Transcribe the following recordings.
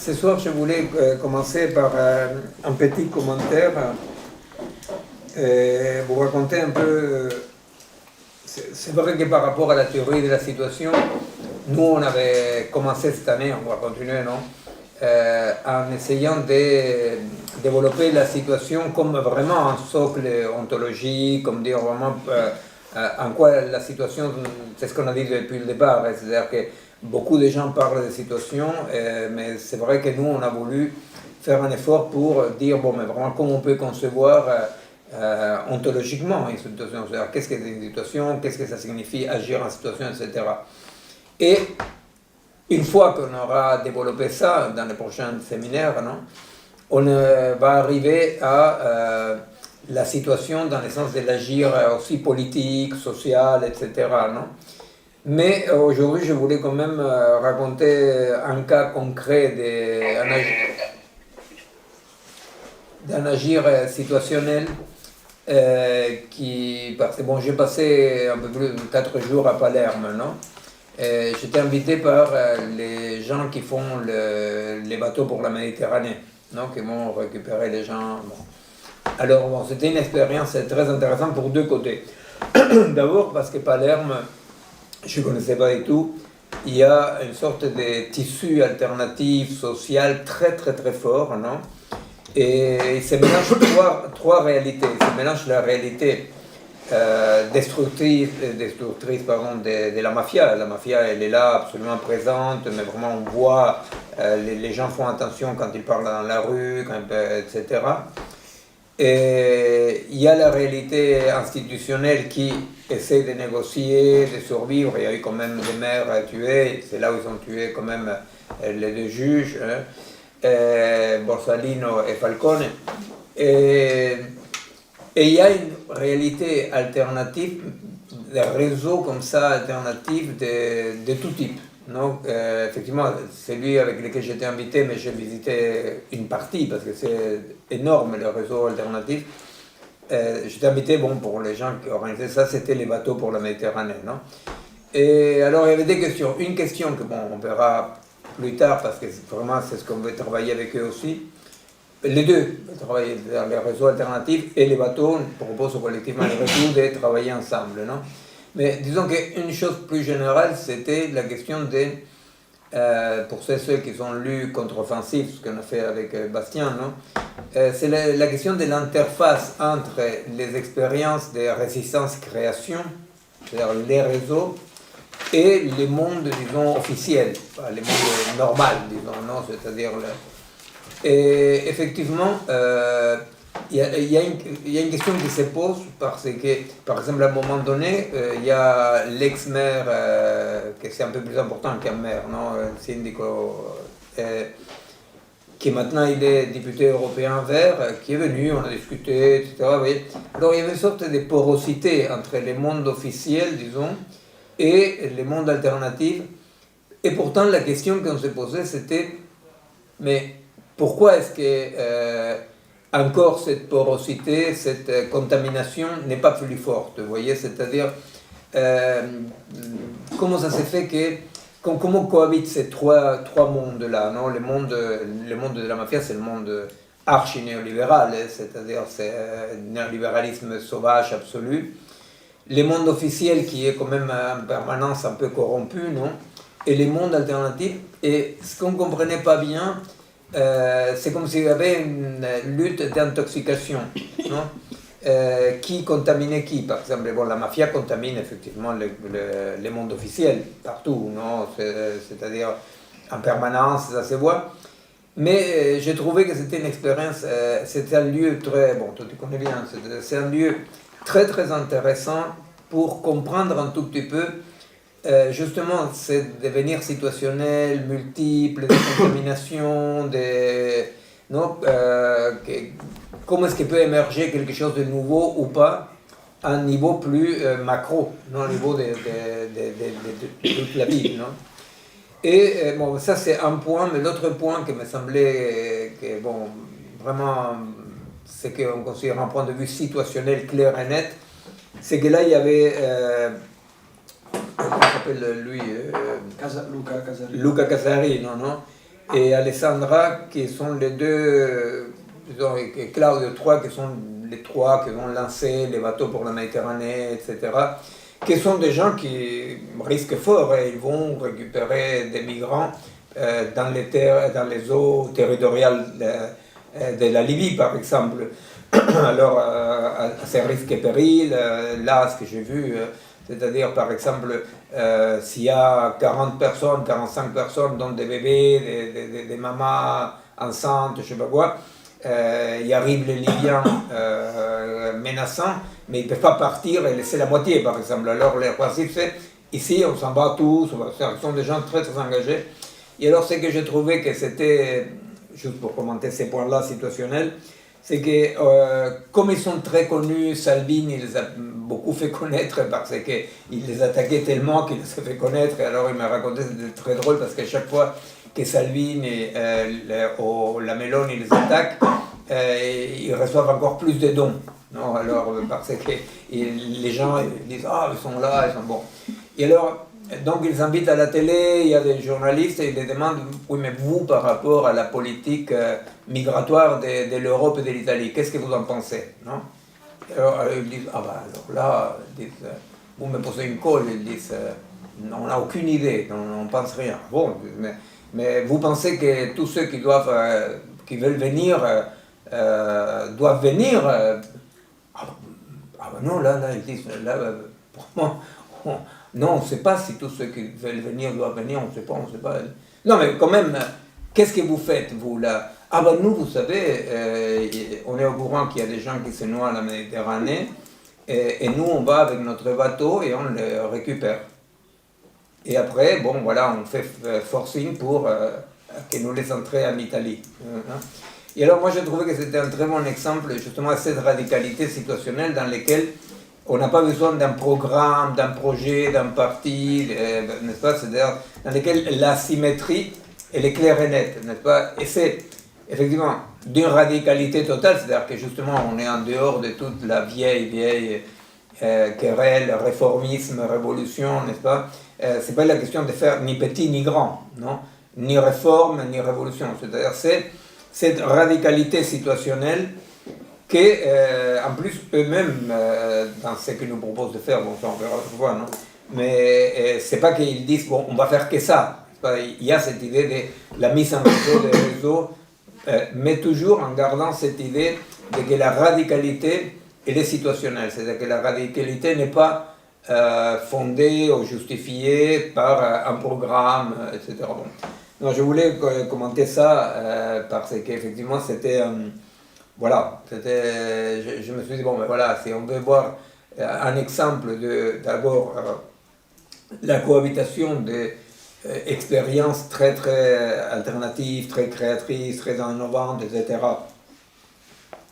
ce soir, je voulais commencer par un petit commentaire et vous raconter un peu. C'est vrai que par rapport à la théorie de la situation, nous, on avait commencé cette année, on va continuer, non en essayant de développer la situation comme vraiment un socle ontologique, comme dire vraiment en quoi la situation, c'est ce qu'on a dit depuis le départ, c'est-à-dire que beaucoup de gens parlent de situation, mais c'est vrai que nous, on a voulu faire un effort pour dire, bon, mais vraiment, comment on peut concevoir ontologiquement une situation, c'est-à-dire qu'est-ce que c'est une situation, qu'est-ce que ça signifie agir en situation, etc. Et une fois qu'on aura développé ça dans les prochains séminaires, non, on va arriver à la situation dans le sens de l'agir aussi politique, social, etc. Non. Mais aujourd'hui, je voulais quand même raconter un cas concret d'un agir situationnel parce que bon, j'ai passé un peu plus de 4 jours à Palerme, non? J'étais invité par les gens qui font les bateaux pour la Méditerranée, non, qui vont récupérer les gens. Bon. Alors, bon, c'était une expérience très intéressante pour deux côtés. D'abord parce que Palerme, je ne connaissais pas du tout, il y a une sorte de tissu alternatif, social très très très fort, non? Et il se mélange trois réalités. Il se mélange la réalité destructrice de la mafia. La mafia, elle est là, absolument présente, mais vraiment on voit, les gens font attention quand ils parlent dans la rue, etc. Et il y a la réalité institutionnelle qui essaie de négocier, de survivre. Il y a eu quand même des maires tués, c'est là où ils ont tué quand même les deux juges, Borsalino et Falcone. Et il y a une réalité alternative, des réseaux comme ça alternatifs de tout type. Donc, effectivement, c'est lui avec lequel j'étais invité, mais j'ai visité une partie parce que c'est énorme le réseau alternatif. J'étais invité, bon, pour les gens qui organisaient ça, c'était les bateaux pour la Méditerranée, non? Et alors, il y avait des questions. Une question que, bon, on verra plus tard parce que vraiment, c'est ce qu'on veut travailler avec eux aussi. Les deux, travailler dans les réseaux alternatifs et les bateaux, on propose collectivement les réseaux de travailler ensemble, non? Mais disons qu'une chose plus générale, c'était la question pour ceux qui ont lu Contre-offensive, ce qu'on a fait avec Bastien, non? C'est la question de l'interface entre les expériences de résistance-création, c'est-à-dire les réseaux, et les mondes, disons, officiels, les mondes normaux, disons, non? C'est-à-dire et effectivement, il y a une question qui se pose parce que, par exemple, à un moment donné, il y a l'ex-maire, que c'est un peu plus important qu'un maire, non, Sindico, qui maintenant il est député européen vert, qui est venu, on a discuté, etc. Alors il y avait une sorte de porosité entre les mondes officiels, disons, et les mondes alternatifs. Et pourtant, la question qu'on se posait, c'était, mais pourquoi est-ce que encore cette porosité, cette contamination n'est pas plus forte, vous voyez? C'est-à-dire, comment ça s'est fait que, comment cohabitent ces trois mondes-là, non? Le monde de la mafia, c'est le monde archi-néolibéral, c'est-à-dire c'est un néolibéralisme sauvage absolu. Le monde officiel qui est quand même en permanence un peu corrompu, non? Et les mondes alternatifs, et ce qu'on ne comprenait pas bien, c'est comme s'il y avait une lutte d'intoxication, non? Qui contaminait qui? Par exemple, bon, la mafia contamine effectivement les mondes officiels, partout, non? C'est-à-dire en permanence, ça se voit. Mais j'ai trouvé que c'était une expérience, c'était un lieu très, bon, toi tu connais bien, c'est un lieu très très intéressant pour comprendre un tout petit peu justement, c'est devenir situationnel, multiple, des contaminations, non, comment est-ce qu'il peut émerger quelque chose de nouveau ou pas à un niveau plus macro, non, au niveau de toute la vie, non? Et bon, ça c'est un point, mais l'autre point qui me semblait que, bon, vraiment, c'est qu'on considère un point de vue situationnel clair et net, c'est que là il y avait comment s'appelle lui Luca Casari. Luca Casari, non? et Alessandra, qui sont les deux, disons, et Claudio III, qui sont les trois qui vont lancer les bateaux pour la Méditerranée, etc., qui sont des gens qui risquent fort, et ils vont récupérer des migrants dans les terres, dans les eaux territoriales de la Libye, par exemple. Alors, à ces risques et périls, là, ce que j'ai vu, c'est-à-dire, par exemple, s'il y a 40 personnes, 45 personnes, dont des bébés, des mamans enceintes, je ne sais pas quoi, il arrive les Libyens menaçants, mais ils ne peuvent pas partir et laisser la moitié, par exemple. Alors, le principe, c'est, ici, on s'en bat tous, ce sont des gens très, très engagés. Et alors, ce que j'ai trouvé que c'était, juste pour commenter ces points-là situationnels, c'est que comme ils sont très connus, Salvini les a beaucoup fait connaître parce qu'il les attaquait tellement qu'il les a fait connaître. Et alors il m'a raconté, c'était très drôle parce qu'à chaque fois que Salvini ou la Meloni les attaquent, ils reçoivent encore plus de dons. Non, alors parce que les gens ils disent ah ils sont là, ils sont bons. Et alors donc ils invitent à la télé, il y a des journalistes et ils les demandent oui mais vous par rapport à la politique migratoire de l'Europe et de l'Italie, qu'est-ce que vous en pensez, non? Alors ils disent ah bah alors là ils disent, vous me posez une colle, ils disent on n'a aucune idée, on ne pense rien. Bon, mais vous pensez que tous ceux qui doivent qui veulent venir doivent venir ah bah non là ils disent là pour moi non, on ne sait pas si tous ceux qui veulent venir doivent venir, on ne sait pas, on ne sait pas. Non, mais quand même, qu'est-ce que vous faites, vous, là? Ah ben nous, vous savez, on est au courant qu'il y a des gens qui se noient à la Méditerranée, et nous, on va avec notre bateau et on les récupère. Et après, bon, voilà, on fait forcing pour que nous les entrées en Italie. Et alors, moi, j'ai trouvé que c'était un très bon exemple, justement, à cette radicalité situationnelle dans laquelle on n'a pas besoin d'un programme, d'un projet, d'un parti, n'est-ce pas? C'est-à-dire dans lequel la symétrie, elle est claire et nette, n'est-ce pas? Et c'est effectivement d'une radicalité totale, c'est-à-dire que justement on est en dehors de toute la vieille querelle, réformisme, révolution, n'est-ce pas? C'est pas la question de faire ni petit ni grand, non? Ni réforme, ni révolution. C'est-à-dire c'est cette radicalité situationnelle que, en plus, eux-mêmes, dans ce qu'ils nous proposent de faire, bon, ça on verra autrefois, non? Mais c'est pas qu'ils disent, bon, on va faire que ça. Il y a cette idée de la mise en réseau des réseaux, mais toujours en gardant cette idée de que la radicalité, elle est situationnelle. C'est-à-dire que la radicalité n'est pas fondée ou justifiée par un programme, etc. Bon. Non, je voulais commenter ça parce qu'effectivement, c'était... voilà, je me suis dit, bon, ben voilà, si on veut voir un exemple d'abord la cohabitation d'expériences très très alternatives, très créatrices, très innovantes, etc.,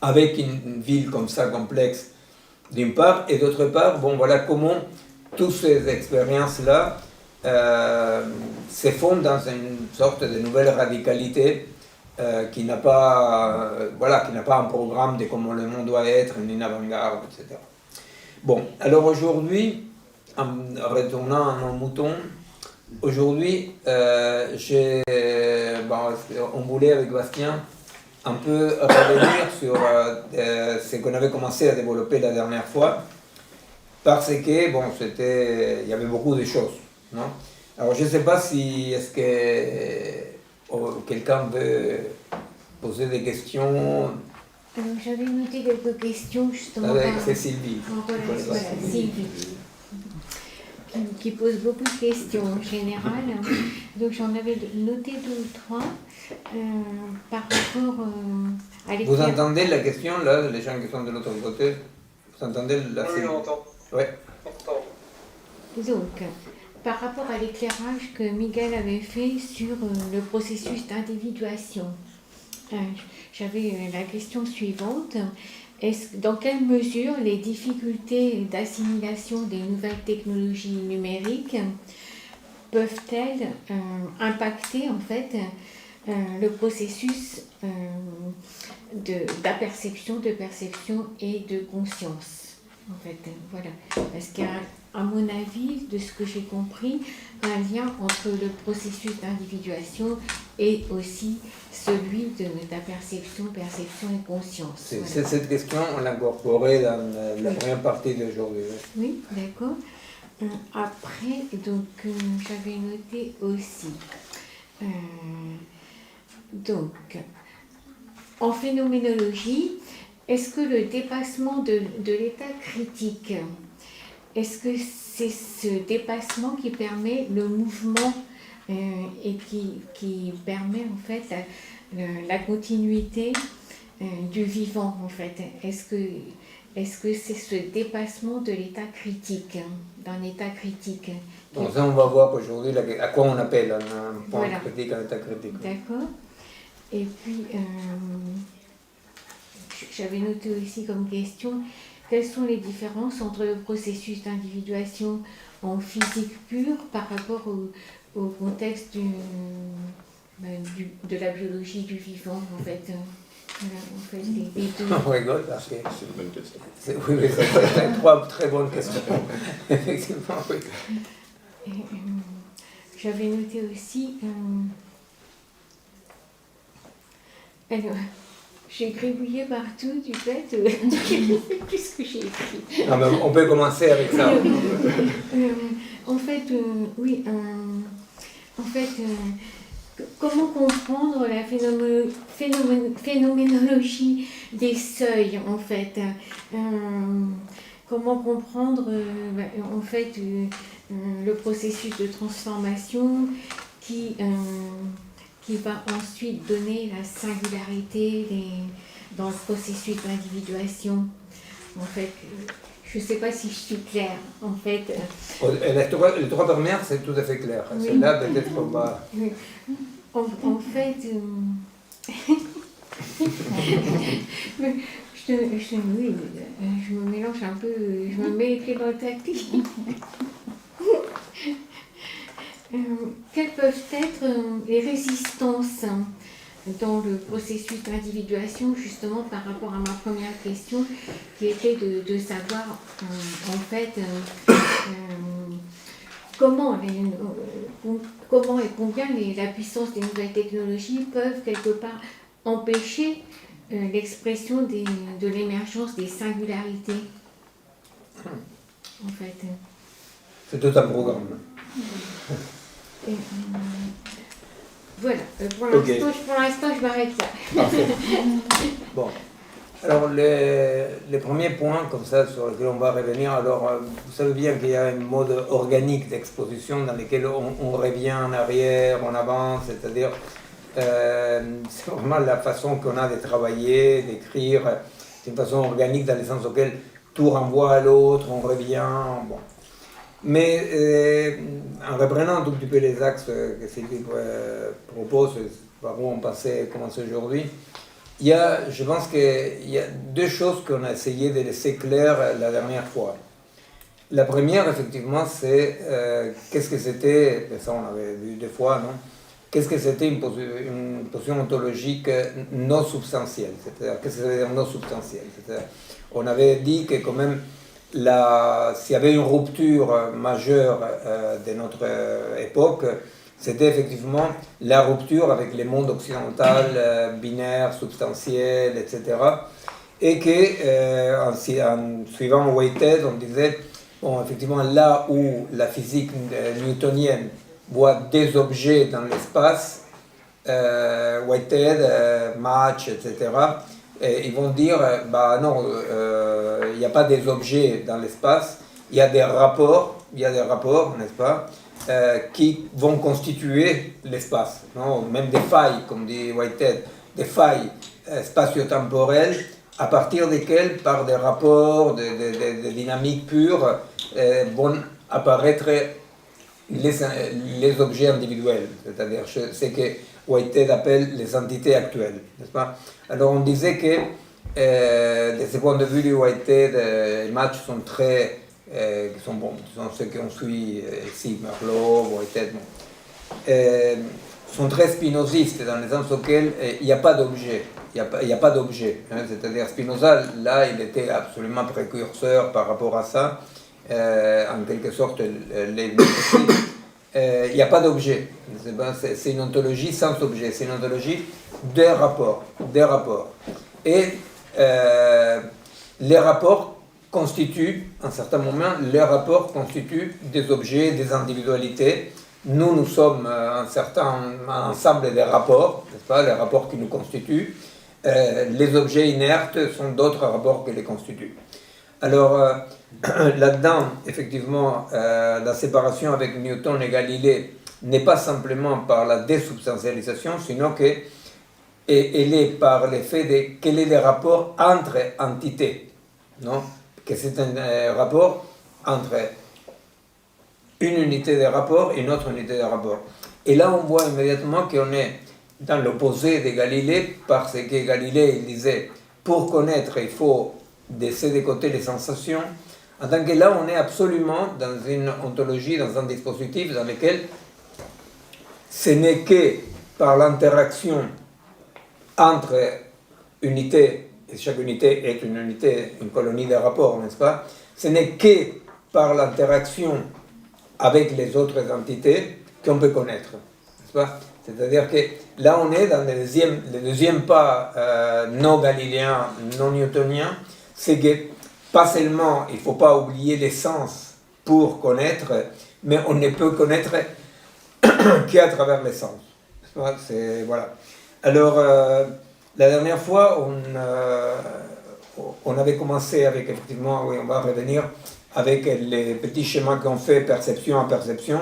avec une ville comme ça complexe d'une part, et d'autre part, bon voilà comment toutes ces expériences-là se fondent dans une sorte de nouvelle radicalité qui n'a pas, voilà, qui n'a pas un programme de comment le monde doit être, ni une avant-garde, etc. Bon, alors aujourd'hui, en retournant à nos moutons, aujourd'hui, on voulait avec Bastien un peu revenir sur ce qu'on avait commencé à développer la dernière fois, parce que, bon, il y avait beaucoup de choses, non? Alors je ne sais pas si, est-ce que quelqu'un veut poser des questions? Alors j'avais noté quelques questions justement. C'est Sylvie. Voilà, Sylvie. Qui pose beaucoup de questions en général. Donc j'en avais noté 2 ou 3 par rapport à l'éclairage. Vous entendez la question là, les gens qui sont de l'autre côté? Vous entendez la Oui, on entend. Oui. Donc, par rapport à l'éclairage que Miguel avait fait sur le processus d'individuation, j'avais la question suivante. Dans quelle mesure les difficultés d'assimilation des nouvelles technologies numériques peuvent-elles impacter en fait le processus d'aperception, de perception et de conscience? en fait. Voilà. Parce qu'il y a, à mon avis, de ce que j'ai compris, un lien entre le processus d'individuation et aussi celui de la perception et conscience. Voilà. Cette question, on l'a incorporée dans la première partie d'aujourd'hui. Oui, d'accord. Après, donc, j'avais noté aussi. Donc, en phénoménologie, est-ce que le dépassement de l'état critique, est-ce que c'est ce dépassement qui permet le mouvement et qui permet en fait la continuité du vivant en fait? Est-ce que c'est ce dépassement de l'état critique, d'un état critique? Donc ça, on va voir aujourd'hui à quoi on appelle un point critique, un état critique. D'accord. Et puis, j'avais noté aussi comme question, quelles sont les différences entre le processus d'individuation en physique pure par rapport au contexte de la biologie du vivant, en fait? Voilà, en fait, les deux. On rigole parce que c'est une bonne question. Oui, mais c'est trois très bonnes questions. Effectivement, oui. Et, j'avais noté aussi. Alors, j'ai gribouillé partout du fait, je ne sais plus ce que j'ai écrit. Non, mais on peut commencer avec ça. En fait, oui, en fait, comment comprendre la phénoménologie des seuils, en fait? Comment comprendre, en fait, le processus de transformation qui va ensuite donner la singularité dans le processus d'individuation. En fait, je ne sais pas si je suis claire, en fait. Les trois premières, c'est tout à fait clair. Oui. Celle-là, peut-être qu'on va... Oui. En fait, je me mélange un peu, je me mets les pieds dans le tapis. Quelles peuvent être les résistances dans le processus d'individuation, justement par rapport à ma première question, qui était de savoir en fait comment et combien la puissance des nouvelles technologies peuvent quelque part empêcher l'expression de l'émergence des singularités. En fait. C'est tout un programme. Et, voilà, pour l'instant, je m'arrête là. Parfait. Bon, alors les premiers points comme ça sur lesquels on va revenir, alors vous savez bien qu'il y a un mode organique d'exposition dans lequel on revient en arrière, on avance, c'est-à-dire c'est vraiment la façon qu'on a de travailler, d'écrire, c'est une façon organique dans le sens auquel tout renvoie à l'autre, on revient, bon. Mais en reprenant un tout petit peu les axes que Sylvie propose, par où on passait, commencer aujourd'hui, je pense qu'il y a deux choses qu'on a essayé de laisser claires la dernière fois. La première, effectivement, c'est qu'est-ce que c'était, ça on avait vu deux fois, non? Qu'est-ce que c'était une position ontologique non substantielle, c'est-à-dire qu'est-ce que ça veut dire non substantielle, c'est-à-dire, on avait dit que quand même s'il y avait une rupture majeure de notre époque, c'était effectivement la rupture avec le monde occidental, binaire, substantiel, etc. Et que, en suivant Whitehead, on disait, bon, effectivement, là où la physique newtonienne voit des objets dans l'espace, Whitehead, Mach, etc., et ils vont dire, bah non, il n'y a pas des objets dans l'espace, il y a des rapports, n'est-ce pas, qui vont constituer l'espace, non? Même des failles, comme dit Whitehead, des failles spatio-temporelles, à partir desquelles, par des rapports, des dynamiques pures, vont apparaître les objets individuels, c'est-à-dire ce que Whitehead appelle les entités actuelles, n'est-ce pas? Alors on disait que, de ce point de vue de Whitehead, les matchs sont très, qui sont ceux qu'on suit ici, Merleau, Whitehead, sont très spinozistes dans le sens auquel il n'y a pas d'objet. Il n'y a pas d'objet. Hein, c'est-à-dire Spinoza, là, il était absolument précurseur par rapport à ça. En quelque sorte, il n'y a pas d'objet. C'est une ontologie sans objet. C'est une ontologie des rapports. Des rapports. Et les rapports constituent, à un certain moment, les rapports constituent des objets, des individualités. Nous sommes un certain ensemble des rapports, n'est-ce pas, les rapports qui nous constituent. Les objets inertes sont d'autres rapports qui les constituent. Alors, là-dedans, effectivement, la séparation avec Newton et Galilée n'est pas simplement par la désubstantialisation, sinon qu'elle est par l'effet de quel est le rapport entre entités, non? Que c'est un rapport entre une unité de rapport et une autre unité de rapport. Et là, on voit immédiatement qu'on est dans l'opposé de Galilée, parce que Galilée il disait, pour connaître, il faut laisser de côté les sensations, en tant que là, on est absolument dans une ontologie, dans un dispositif dans lequel ce n'est que par l'interaction entre unités, et chaque unité est une unité, une colonie de rapports, n'est-ce pas? Ce n'est que par l'interaction avec les autres entités qu'on peut connaître, n'est-ce pas? C'est-à-dire que là, on est dans le deuxième pas non galiléen, non newtonien, c'est que pas seulement, il ne faut pas oublier l'essence pour connaître, mais on ne peut connaître qu'à travers l'essence. Voilà. Alors, la dernière fois, on avait commencé avec, effectivement, oui, on va revenir avec les petits schémas qu'on fait perception à perception,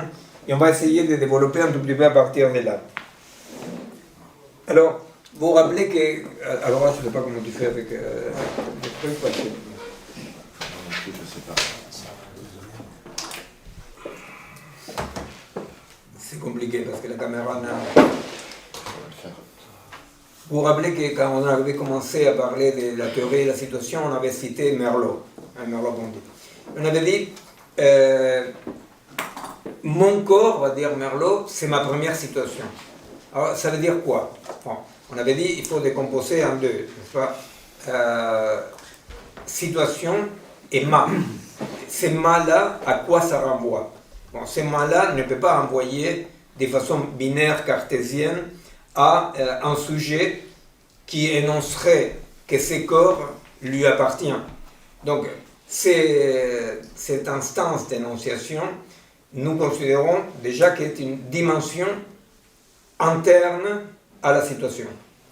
et on va essayer de développer un tout petit peu à partir de là. Alors, vous vous rappelez que... Alors là, je ne sais pas comment tu fais avec les trucs, parce que... Je sais pas. C'est compliqué, parce que la caméra n'a... Vous vous rappelez que quand on avait commencé à parler de la théorie de la situation, on avait cité Merleau, Merleau-Ponty. On avait dit... mon corps, va dire Merleau, c'est ma première situation. Alors, ça veut dire quoi? Bon, on avait dit il faut décomposer en deux, n'est-ce pas? Situation et ma. Ces ma-là, à quoi ça renvoie? Bon, ces ma-là ne peut pas envoyer de façon binaire cartésienne à un sujet qui énoncerait que ce corps lui appartient. Donc, cette instance d'énonciation, nous considérons déjà qu'elle est une dimension interne à la situation.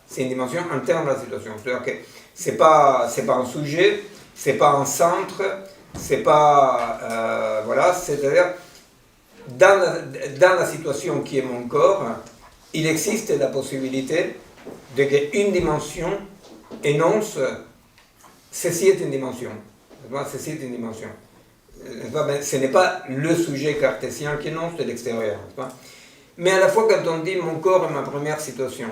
C'est une dimension interne à la situation. C'est-à-dire que ce n'est pas un sujet, ce n'est pas un centre, c'est pas... voilà, c'est-à-dire, dans la situation qui est mon corps, il existe la possibilité de qu'une dimension énonce ceci est une dimension. Ceci est une dimension. Ce n'est pas le sujet cartésien qui énonce de l'extérieur. Mais à la fois, quand on dit mon corps est ma première situation,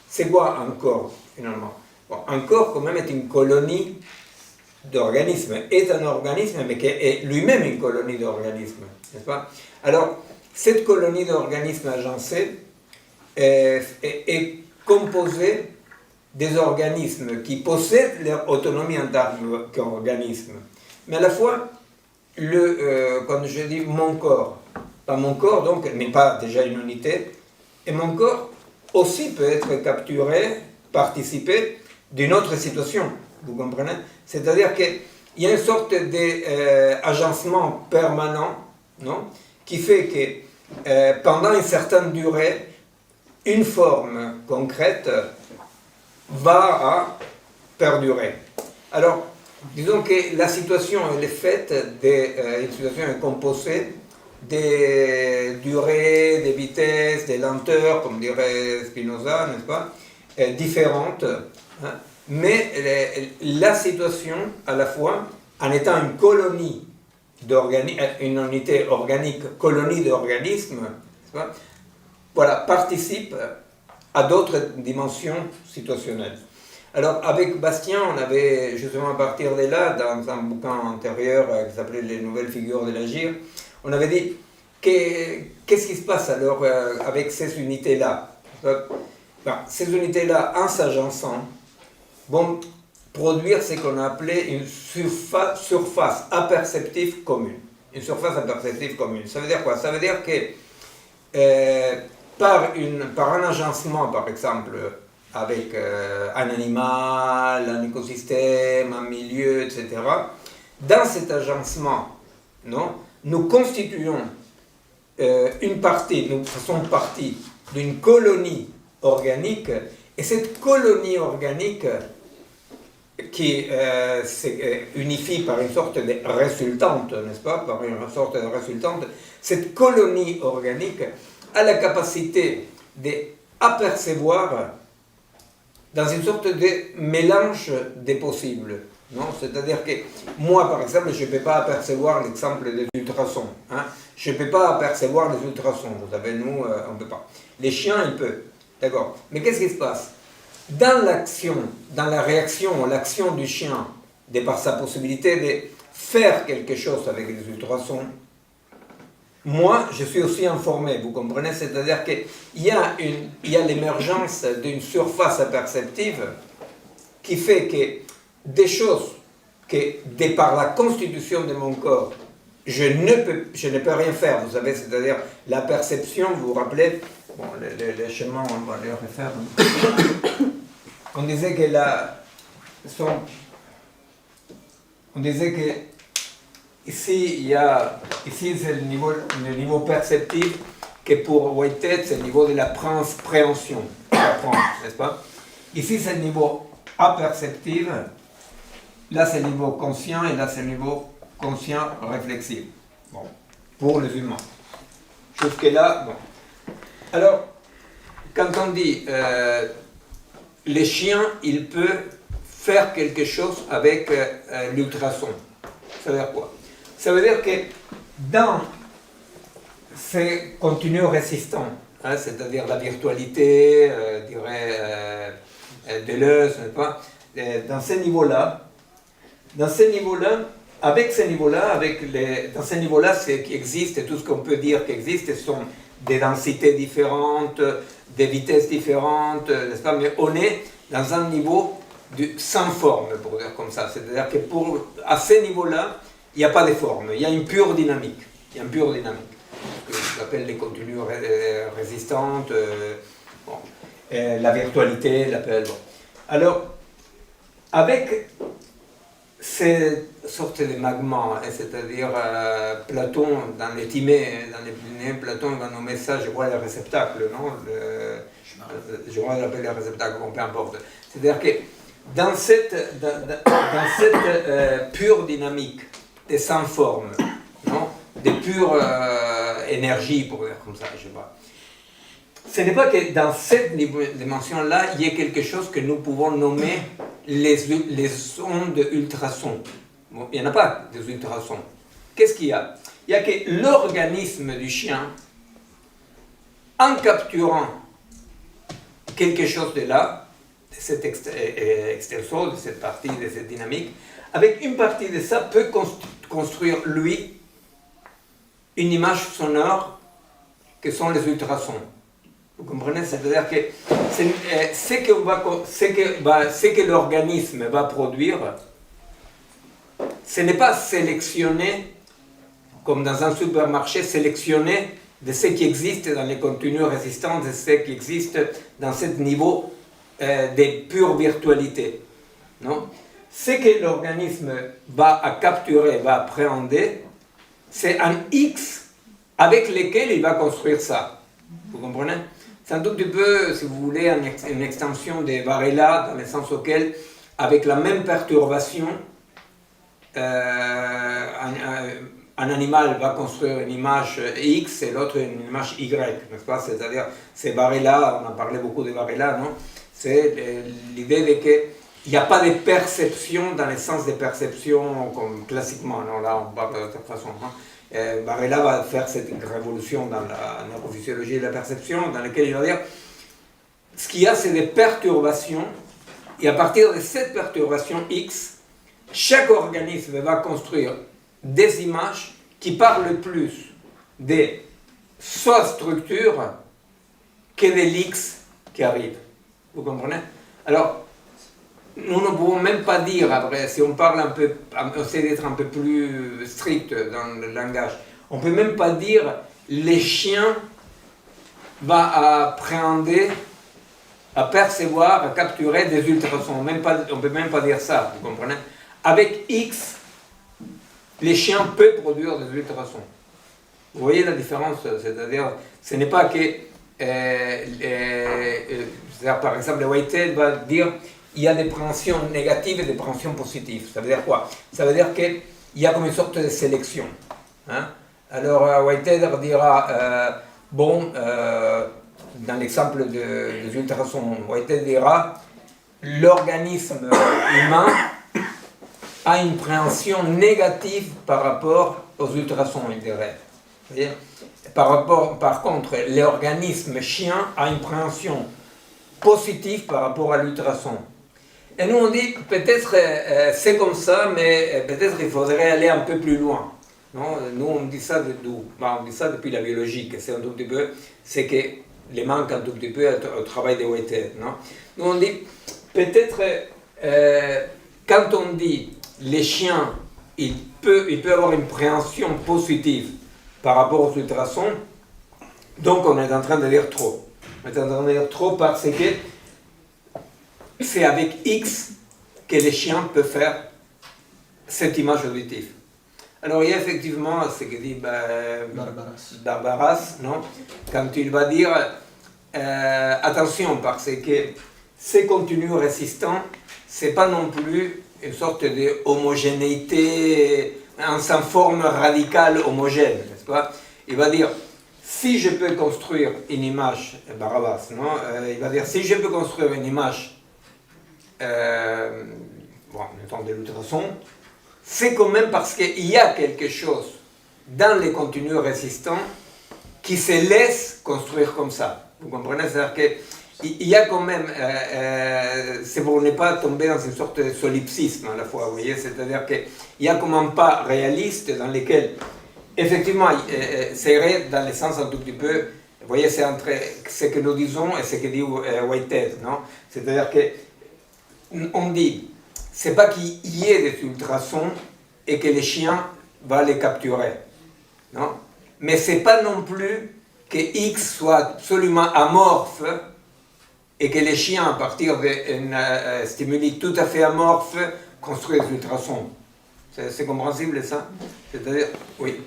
c'est quoi un corps finalement? Bon, un corps, quand même, est une colonie d'organismes, est un organisme, mais qui est lui-même une colonie d'organismes, n'est-ce pas? Alors, cette colonie d'organismes agencés est composée des organismes qui possèdent leur autonomie en tant qu'organisme. Mais à la fois, quand je dis mon corps, pas mon corps donc n'est pas déjà une unité, et mon corps aussi peut être capturé, participer d'une autre situation, vous comprenez? C'est-à-dire qu'il y a une sorte d'agencement permanent, non? Qui fait que pendant une certaine durée, une forme concrète va perdurer. Alors, disons que la situation elle est faite une situation est composée des durées, des vitesses, des lenteurs, comme dirait Spinoza, n'est-ce pas, différentes, hein, mais la situation, à la fois, en étant une colonie une unité organique, colonie d'organismes, voilà, participe à d'autres dimensions situationnelles. Alors, avec Bastien, on avait, justement à partir de là, dans un bouquin antérieur qui s'appelait Les nouvelles figures de l'agir, on avait dit, qu'est-ce qui se passe alors avec ces unités-là? Ces unités-là, en s'agençant, vont produire ce qu'on a appelé une surface aperceptive commune. Une surface aperceptive commune. Ça veut dire quoi? Ça veut dire que par un agencement, par exemple, avec un animal, un écosystème, un milieu, etc., dans cet agencement, non, nous constituons nous faisons partie d'une colonie organique, et cette colonie organique qui unifie par une sorte de résultante, n'est-ce pas, par une sorte de résultante, cette colonie organique a la capacité d'apercevoir dans une sorte de mélange des possibles. Non? C'est-à-dire que moi, par exemple, je ne peux pas apercevoir l'exemple des ultrasons. Hein? Je ne peux pas apercevoir les ultrasons. Vous savez, nous, on ne peut pas. Les chiens, ils peuvent. D'accord? Mais qu'est-ce qui se passe? Dans l'action, dans la réaction, l'action du chien, de par sa possibilité de faire quelque chose avec les ultrasons, moi, je suis aussi informé, vous comprenez? C'est-à-dire qu'il y a l'émergence d'une surface aperceptive qui fait que des choses que, de par la constitution de mon corps, je ne peux rien faire, vous savez, c'est-à-dire la perception, vous vous rappelez, bon, les schémas, on va les refaire. On disait que ici c'est le niveau perceptif, que pour Whitehead, c'est le niveau de la préhension, n'est-ce pas? Ici, c'est le niveau aperceptif, là, c'est le niveau conscient, et là, c'est le niveau conscient réflexif. Bon, pour les humains. Jusque-là, bon. Alors, quand on dit les chiens, ils peuvent faire quelque chose avec l'ultrason. Ça veut dire quoi? Ça veut dire que dans ces contenus résistants, hein, c'est-à-dire la virtualité, Deleuze, n'est-ce pas? Dans ces niveaux-là, dans ces niveaux-là, ce qui existe, tout ce qu'on peut dire qui existe, sont des densités différentes, des vitesses différentes, n'est-ce pas? Mais on est dans un niveau sans forme, pour dire comme ça. C'est-à-dire que à ce niveau-là, il n'y a pas de forme, il y a une pure dynamique. Il y a une pure dynamique. Ce que j'appelle les contenus résistantes, la virtualité, l'appel. Bon. Alors, avec ces sortes de magmas, c'est-à-dire Platon, dans les Timées, Platon va nommer ça, je crois, le réceptacle, non? Je crois l'appeler le réceptacle, bon, peu importe. C'est-à-dire que dans cette pure dynamique, des sans forme, non? Des pures énergies, pour dire comme ça, je sais pas. Ce n'est pas que dans cette dimension-là, il y ait quelque chose que nous pouvons nommer les ondes ultrasons. Bon, il n'y en a pas des ultrasons. Qu'est-ce qu'il y a? Il y a que l'organisme du chien, en capturant quelque chose de là, de cet extensor, de cette partie, de cette dynamique, avec une partie de ça, peut construire, lui, une image sonore que sont les ultrasons. Vous comprenez? C'est-à-dire que ce que l'organisme va produire, ce n'est pas sélectionné, comme dans un supermarché, sélectionné de ce qui existe dans les contenus résistants, de ce qui existe dans ce niveau de pure virtualité. Non? Ce que l'organisme va capturer, va appréhender, c'est un X avec lequel il va construire ça. Vous comprenez? C'est un tout petit peu, si vous voulez, une extension de Varela, dans le sens auquel, avec la même perturbation, un animal va construire une image X et l'autre une image Y, n'est-ce pas? C'est-à-dire, c'est Varela, on a parlé beaucoup de Varela, non? C'est l'idée de qu'il n'y a pas de perception dans le sens de perception comme classiquement, non? Là on parle de cette façon. Hein? Varela va faire cette révolution dans la neurophysiologie de la perception, dans laquelle il va dire ce qu'il y a, c'est des perturbations, et à partir de cette perturbation X, chaque organisme va construire des images qui parlent plus de sa structure que de l'X qui arrive. Vous comprenez? Alors, nous ne pouvons même pas dire, après, si on parle un peu, on essaie d'être un peu plus strict dans le langage, on ne peut même pas dire les chiens vont appréhender, à percevoir, à capturer des ultrasons. On ne peut même pas dire ça, vous comprenez? Avec X, les chiens peuvent produire des ultrasons. Vous voyez la différence? C'est-à-dire, ce n'est pas que, par exemple, le Whitehead va dire il y a des préhensions négatives et des préhensions positives. Ça veut dire quoi? Ça veut dire qu'il y a comme une sorte de sélection. Hein? Alors, Whitehead dira, dans l'exemple des ultrasons, Whitehead dira l'organisme humain a une préhension négative par rapport aux ultrasons, il dirait. C'est-à-dire, par contre, l'organisme chien a une préhension positive par rapport à l'ultrason. Et nous on dit peut-être c'est comme ça, mais peut-être il faudrait aller un peu plus loin. Non, nous on dit ça on dit ça depuis la biologie, que c'est un tout petit peu, c'est que les manque un tout petit peu au travail de Whitehead. Non, nous on dit peut-être quand on dit les chiens, il peut avoir une préhension positive par rapport aux ultrasons, donc on est en train de dire trop. On est en train de dire trop parce que c'est avec X que les chiens peuvent faire cette image auditive. Alors il y a effectivement ce que dit Barbaras, non? Quand il va dire attention parce que ces contenus résistants, c'est pas non plus une sorte de homogénéité sans forme radicale homogène, n'est-ce pas? Il va dire si je peux construire une image, Barabas, non? Il va dire si je peux construire une image mettons de l'ultrason, c'est quand même parce qu'il y a quelque chose dans les contenus résistants qui se laisse construire comme ça. Vous comprenez? C'est-à-dire qu'il y a quand même, c'est pour ne pas tomber dans une sorte de solipsisme à la fois, vous voyez? C'est-à-dire qu'il y a comme un pas réaliste dans lequel, effectivement, c'est vrai dans le sens un tout petit peu, vous voyez, c'est entre ce que nous disons et ce que dit Whitehead, non? C'est-à-dire que on dit, c'est pas qu'il y ait des ultrasons et que les chiens vont les capturer, non? Mais c'est pas non plus que X soit absolument amorphe et que les chiens, à partir d'un stimuli tout à fait amorphe, construisent des ultrasons. C'est compréhensible ça? C'est-à-dire, oui.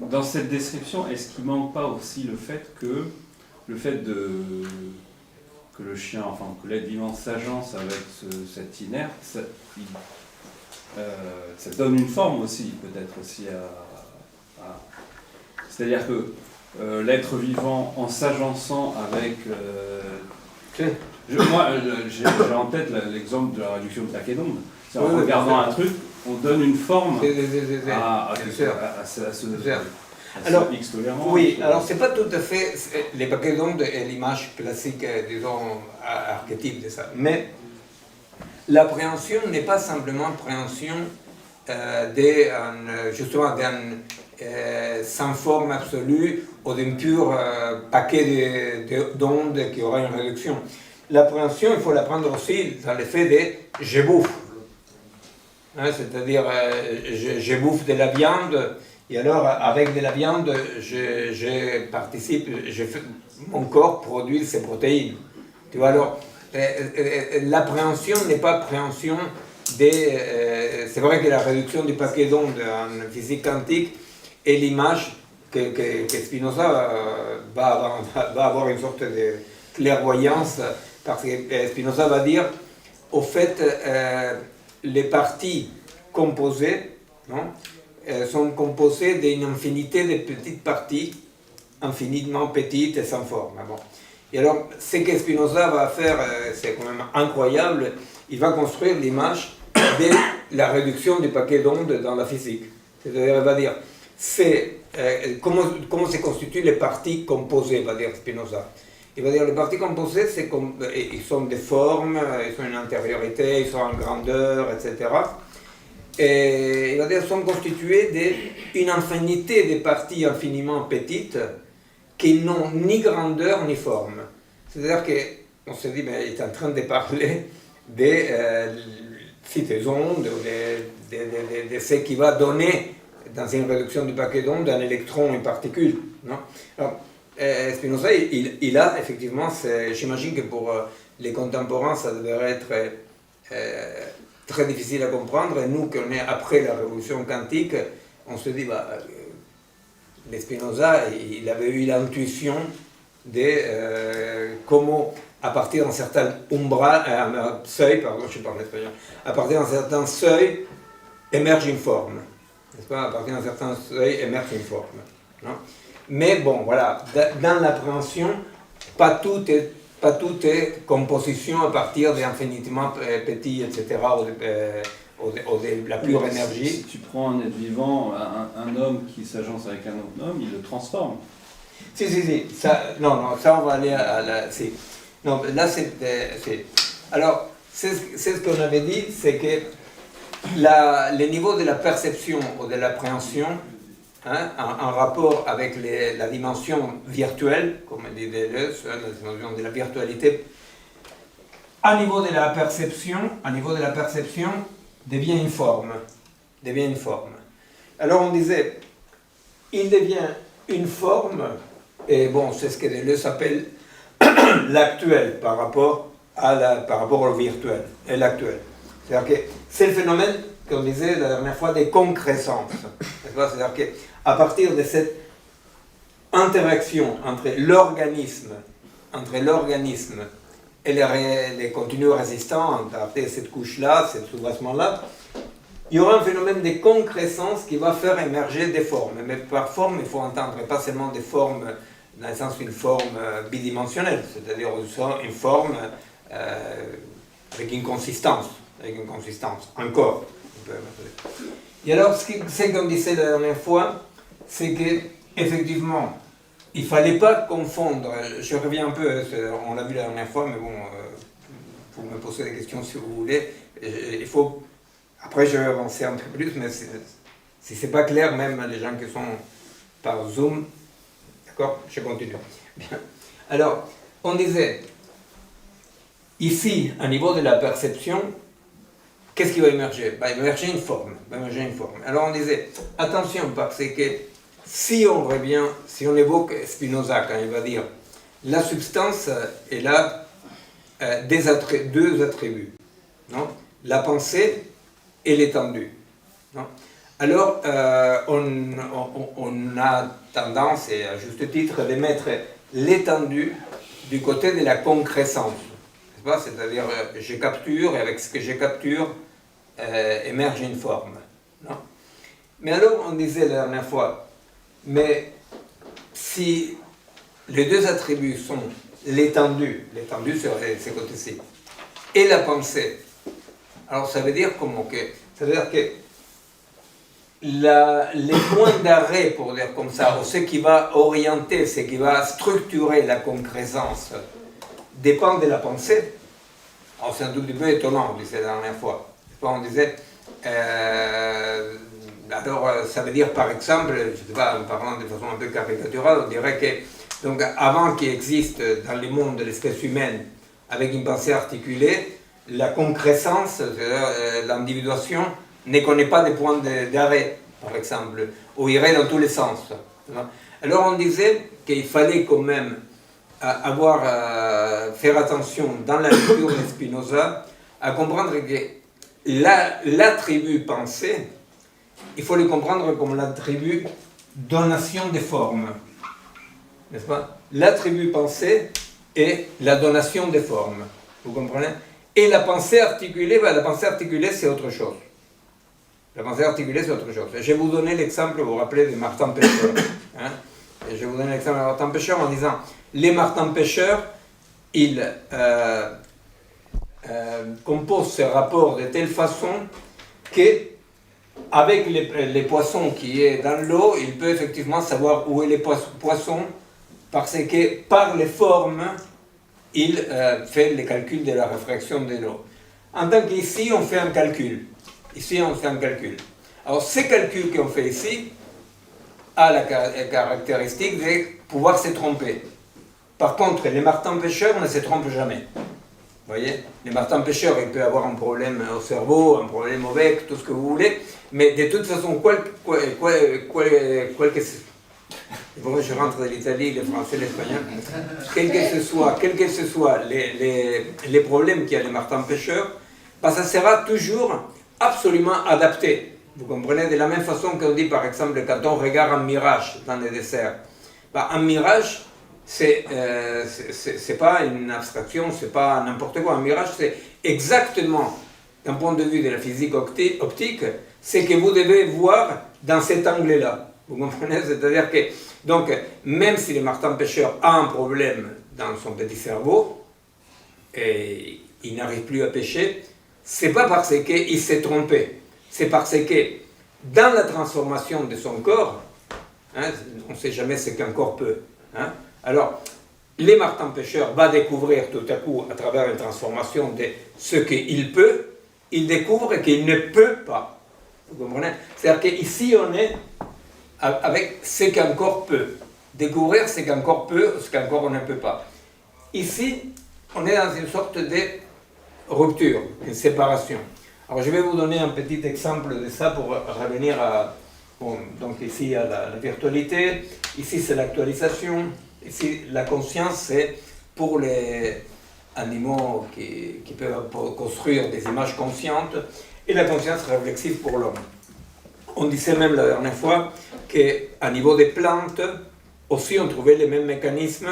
Dans cette description, est-ce qu'il ne manque pas aussi le fait que le chien, enfin que l'être vivant s'agence avec cet inerte, ça donne une forme aussi, peut-être aussi c'est-à-dire que l'être vivant en s'agençant avec... moi, j'ai en tête l'exemple de la réduction de paquet d'ondes. En regardant un truc, on donne une forme à ce X tolérant. Oui, alors c'est pas tout à fait les paquets d'ondes et l'image classique, disons, archétype de ça. Mais l'appréhension n'est pas simplement appréhension justement d'un sans forme absolue ou d'un pur paquet d'ondes qui aura une réduction. L'appréhension, il faut la prendre aussi dans l'effet de je bouffe. Hein, c'est-à-dire, je bouffe de la viande, et alors avec de la viande, je participe, mon corps produit ses protéines. Tu vois, alors, l'appréhension n'est pas appréhension c'est vrai que la réduction du paquet d'ondes en physique quantique est l'image que Spinoza va avoir une sorte de clairvoyance, parce que Spinoza va dire, au fait, les parties composées, non, sont composées d'une infinité de petites parties, infiniment petites et sans forme. Bon. Et alors, ce que Spinoza va faire, c'est quand même incroyable, il va construire l'image de la réduction du paquet d'ondes dans la physique. C'est-à-dire, il va dire, comment se constituent les parties composées, va dire Spinoza. Il va dire, les parties composées, ils sont des formes, ils ont une antériorité, ils sont en grandeur, etc. Et il va dire, ils sont constitués d'une infinité de parties infiniment petites qui n'ont ni grandeur ni forme. C'est-à-dire qu'on se dit, mais il est en train de parler des ondes, de ce qui va donner, dans une réduction du paquet d'ondes, un électron, une particule. Non? Alors, Spinoza, il a effectivement, j'imagine que pour les contemporains, ça devrait être très difficile à comprendre. Et nous, qu'on est après la révolution quantique, on se dit, Spinoza, il avait eu l'intuition de comment, à partir d'un certain seuil, pardon, je parle espagnol, à partir d'un certain seuil, émerge une forme. N'est-ce pas? À partir d'un certain seuil, émerge une forme. Non? Mais bon, voilà, dans l'appréhension, pas tout est composition à partir d'infinitement petit, etc., ou de la pure énergie. Si tu prends un être vivant, un homme qui s'agence avec un autre homme, il le transforme. Si. Ça, non, ça on va aller à la... Si. Non, là c'est... Alors, c'est ce qu'on avait dit, c'est que le niveau de la perception ou de l'appréhension, en rapport avec la dimension virtuelle, comme dit Deleuze, la dimension de la virtualité, à niveau de la perception, devient une forme. Alors on disait, il devient une forme, et bon, c'est ce que Deleuze appelle l'actuel par rapport au virtuel, et l'actuel. C'est-à-dire que c'est le phénomène qu'on disait la dernière fois des concrescences. C'est-à-dire qu'à partir de cette interaction entre l'organisme et les contenus résistants, à partir de cette couche-là, ce soubassement-là, il y aura un phénomène de concrescence qui va faire émerger des formes. Mais par forme, il faut entendre pas seulement des formes, dans le sens d'une forme bidimensionnelle, c'est-à-dire une forme avec une consistance, encore. Et alors, ce qu'on disait la dernière fois, c'est qu'effectivement, il ne fallait pas confondre, je reviens un peu, on l'a vu la dernière fois, mais bon, vous me posez des questions si vous voulez, il faut, après je vais avancer un peu plus, mais si ce n'est pas clair, même les gens qui sont par Zoom, d'accord, je continue. Bien. Alors, on disait, ici, au niveau de la perception, qu'est-ce qui va émerger? Il va émerger une forme. Alors on disait, attention, parce que si on évoque Spinoza quand il va dire la substance, elle a deux attributs, non? La pensée et l'étendue. Alors on a tendance, et à juste titre, de mettre l'étendue du côté de la concrescence. C'est-à-dire, je capture, et avec ce que je capture, émerge une forme. Non? Mais alors, on disait la dernière fois, mais si les deux attributs sont l'étendue sur ces côtés-ci, et la pensée, alors ça veut dire comment que... Ça veut dire que les points d'arrêt, pour dire comme ça, ou ce qui va orienter, ce qui va structurer la concrescence, dépend de la pensée. Alors c'est un tout petit peu étonnant, on disait la dernière fois. On disait, alors ça veut dire par exemple, je ne sais pas, en parlant de façon un peu caricaturale, on dirait que, donc avant qu'il existe dans le monde de l'espèce humaine, avec une pensée articulée, la concrescence, l'individuation, ne connaît pas de points d'arrêt, par exemple, ou irait dans tous les sens. Alors on disait qu'il fallait quand même faire attention dans la lecture de Spinoza à comprendre que l'attribut pensée, il faut le comprendre comme l'attribut donation des formes. N'est-ce pas? L'attribut pensée est la donation des formes. Vous comprenez? Et la pensée articulée, c'est autre chose. La pensée articulée, c'est autre chose. Je vais vous donner l'exemple, vous vous rappelez, de Martin Pêcheur. Et je vais vous donner l'exemple de Martin Pêcheur en disant, les Martin Pêcheurs, ils composent ce rapport de telle façon que, avec les poissons qui est dans l'eau, il peut effectivement savoir où est les poissons, parce que par les formes, il fait les calculs de la réfraction de l'eau. En tant qu'ici, on fait un calcul. Alors, ces calculs qu'on fait ici a la caractéristique de pouvoir se tromper. Par contre, les martins-pêcheurs ne se trompent jamais. Vous voyez, les martins-pêcheurs, ils peuvent avoir un problème au cerveau, un problème au bec, tout ce que vous voulez, mais de toute façon, bon, je rentre de l'Italie, le français, l'espagnol. Quel que ce soit les problèmes qu'il y a les martins-pêcheurs, bah, ça sera toujours absolument adapté. Vous comprenez? De la même façon qu'on dit, par exemple, quand on regarde un mirage dans les desserts. Bah, un mirage, c'est pas une abstraction, c'est pas n'importe quoi. Un mirage, c'est exactement, d'un point de vue de la physique optique, ce que vous devez voir dans cet angle-là. Vous comprenez? C'est-à-dire que, donc, même si le martin-pêcheur a un problème dans son petit cerveau, et il n'arrive plus à pêcher, c'est pas parce qu'il s'est trompé, c'est parce que dans la transformation de son corps, hein, on ne sait jamais ce qu'un corps peut. Hein, alors, les martins-pêcheurs vont découvrir tout à coup, à travers une transformation de ce qu'il peut, il découvre qu'il ne peut pas. Vous comprenez? C'est-à-dire qu'ici, on est avec ce qu'un corps peut. Découvrir ce qu'un corps peut, ce qu'un corps ne peut pas. Ici, on est dans une sorte de rupture, une séparation. Alors je vais vous donner un petit exemple de ça pour revenir à, bon, donc ici à la virtualité, ici c'est l'actualisation, ici la conscience c'est pour les animaux qui peuvent construire des images conscientes et la conscience réflexive pour l'homme. On disait même la dernière fois qu'à niveau des plantes, aussi on trouvait les mêmes mécanismes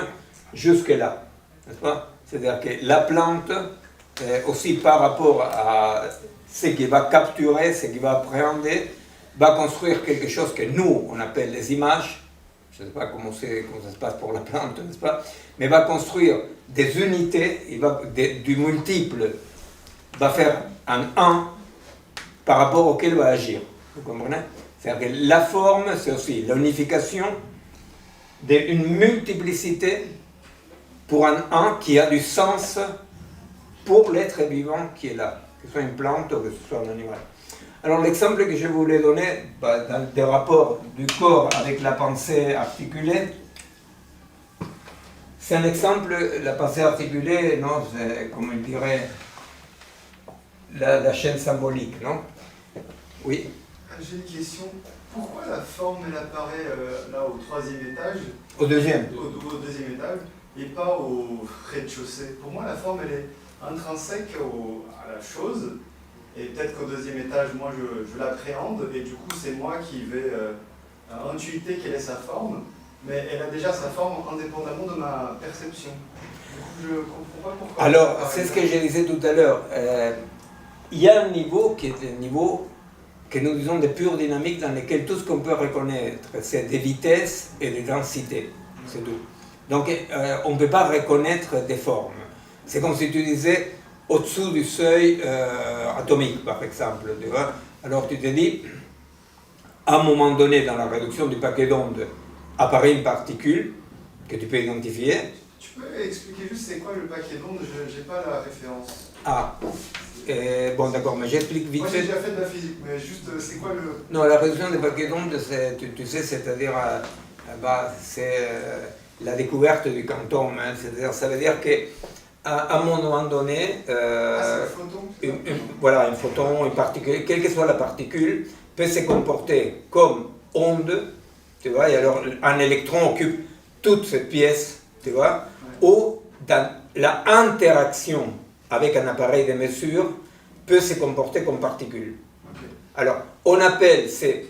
jusque-là, n'est-ce pas? C'est-à-dire que la plante, aussi par rapport à ce qui va capturer, ce qui va appréhender, va construire quelque chose que nous, on appelle les images. Je ne sais pas comment ça se passe pour la plante, n'est-ce pas? Mais va construire des unités, du multiple, va faire un 1 par rapport auquel va agir. Vous comprenez? C'est-à-dire que la forme, c'est aussi l'unification d'une multiplicité pour un 1 qui a du sens pour l'être vivant qui est là, que ce soit une plante ou que ce soit un animal. Alors l'exemple que je voulais donner, dans des rapports du corps avec la pensée articulée, c'est un exemple, la pensée articulée, non, c'est comme on dirait la chaîne symbolique, non? Oui. J'ai une question. Pourquoi la forme elle apparaît là au 3e étage? Au 2e. Au 2e étage et pas au rez-de-chaussée. Pour moi, la forme elle est intrinsèque à la chose. Et peut-être qu'au 2e étage, moi je l'appréhende et du coup c'est moi qui vais intuiter quelle est sa forme. Mais elle a déjà sa forme indépendamment de ma perception. Du coup, je ne comprends pas pourquoi. Alors, c'est ce que je disais tout à l'heure. Il y a un niveau qui est un niveau que nous disons de pure dynamique dans lequel tout ce qu'on peut reconnaître, c'est des vitesses et des densités. C'est tout. Donc, on ne peut pas reconnaître des formes. C'est comme si tu disais au-dessous du seuil atomique, par exemple. Tu vois. Alors, tu te dis, à un moment donné, dans la réduction du paquet d'ondes, apparaît une particule que tu peux identifier. Tu peux expliquer juste c'est quoi le paquet d'ondes? Je n'ai pas la référence. Ah, bon d'accord, mais j'explique vite fait. Moi j'ai déjà fait de la physique, mais juste c'est quoi le... Non, la réduction des paquets d'ondes, tu sais, c'est-à-dire, c'est la découverte du quantum. Hein, c'est-à-dire, ça veut dire qu'à un moment donné, c'est le photon, voilà, un photon, une particule, quelle que soit la particule, peut se comporter comme onde, tu vois, et alors un électron occupe toute cette pièce, tu vois, ou dans la interaction avec un appareil de mesure peut se comporter comme particule. Okay. Alors, on appelle ces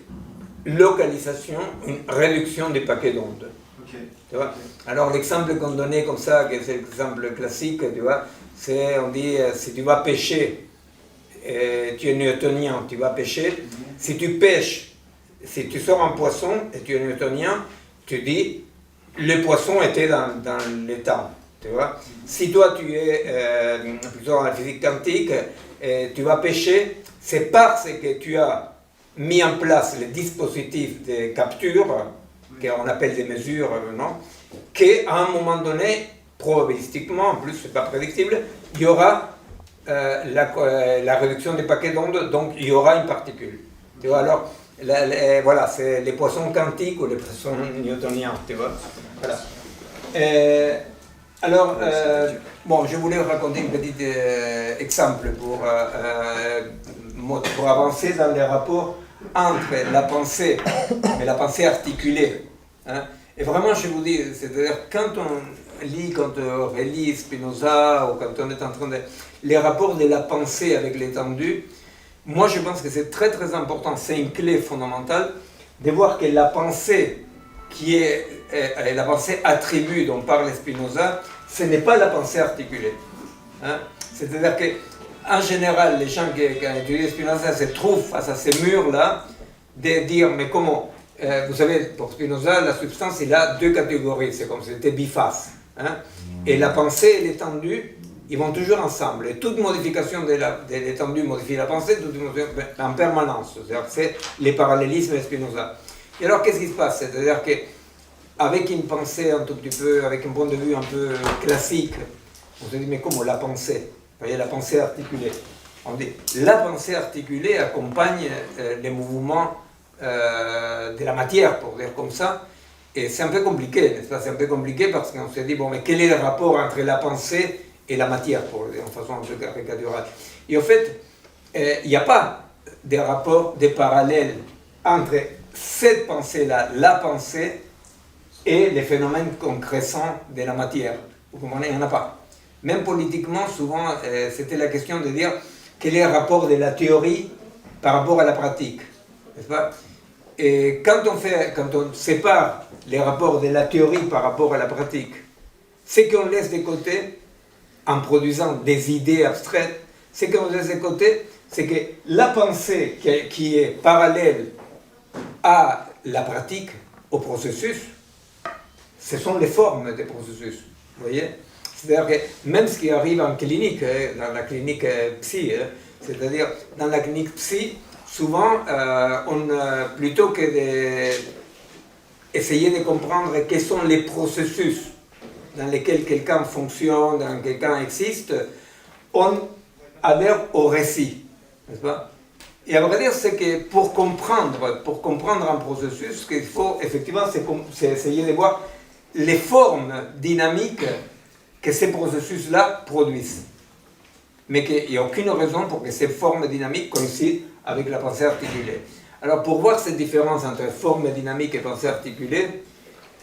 localisations une réduction des paquets d'ondes. Okay. Tu vois? Okay. Alors, l'exemple qu'on donnait comme ça, que c'est l'exemple classique, tu vois, c'est, on dit, si tu vas pêcher, tu es newtonien, tu vas pêcher, si tu pêches, si tu sors un poisson et tu es newtonien, tu dis, le poisson était dans le temps. Tu vois? Si toi tu es plutôt dans la physique quantique, tu vas pêcher, c'est parce que tu as mis en place les dispositifs de capture, qu'on appelle des mesures, non? Qu'à un moment donné, probabilistiquement, en plus c'est pas prédictible, il y aura la réduction des paquets d'ondes, donc il y aura une particule. Tu vois? Alors, voilà, c'est les poissons quantiques ou les poissons newtoniens, tu vois? Voilà. Alors, bon, je voulais raconter un petit exemple pour avancer dans les rapports entre la pensée et la pensée articulée. Hein. Et vraiment, je vous dis, c'est-à-dire quand on relit Spinoza ou quand on est en train de... Les rapports de la pensée avec l'étendue, moi je pense que c'est très très important, c'est une clé fondamentale de voir que la pensée qui est la pensée attribue dont parle Spinoza, ce n'est pas la pensée articulée. Hein? C'est-à-dire qu'en général, les gens qui étudient Spinoza se trouvent face à ces murs-là de dire, mais comment vous savez, pour Spinoza, la substance, il a deux catégories, c'est comme si c'était biface. Hein? Et la pensée et l'étendue, ils vont toujours ensemble. Et toute modification de l'étendue modifie la pensée, en permanence. C'est-à-dire que c'est les parallélismes de Spinoza. Et alors, qu'est-ce qui se passe? C'est-à-dire qu'avec une pensée un tout petit peu, avec un point de vue un peu classique, on se dit, mais comment la pensée? Vous voyez, la pensée articulée. On dit, la pensée articulée accompagne les mouvements de la matière, pour dire comme ça. Et c'est un peu compliqué, n'est-ce pas? C'est un peu compliqué parce qu'on se dit, bon, mais quel est le rapport entre la pensée et la matière, pour dire en façon un peu caricaturale? Et en fait, il n'y a pas de rapport, de parallèle entre cette pensée-là, la pensée, et les phénomènes concrécents de la matière. Vous comprenez? Il n'y en a pas. Même politiquement, souvent, c'était la question de dire quel est le rapport de la théorie par rapport à la pratique, n'est-ce pas? Et quand on sépare les rapports de la théorie par rapport à la pratique, ce qu'on laisse de côté, en produisant des idées abstraites, ce qu'on laisse de côté, c'est que la pensée qui est parallèle à la pratique, au processus, ce sont les formes des processus. Vous voyez? C'est-à-dire que même ce qui arrive en clinique, dans la clinique psy, c'est-à-dire dans la clinique psy, souvent, plutôt que d'essayer de comprendre quels sont les processus dans lesquels quelqu'un fonctionne, dans lesquels quelqu'un existe, on adhère au récit, n'est-ce pas? Et à vrai dire, c'est que pour comprendre un processus, ce qu'il faut effectivement, c'est essayer de voir les formes dynamiques que ces processus-là produisent. Mais qu'il n'y a aucune raison pour que ces formes dynamiques coïncident avec la pensée articulée. Alors pour voir cette différence entre forme dynamique et pensée articulée,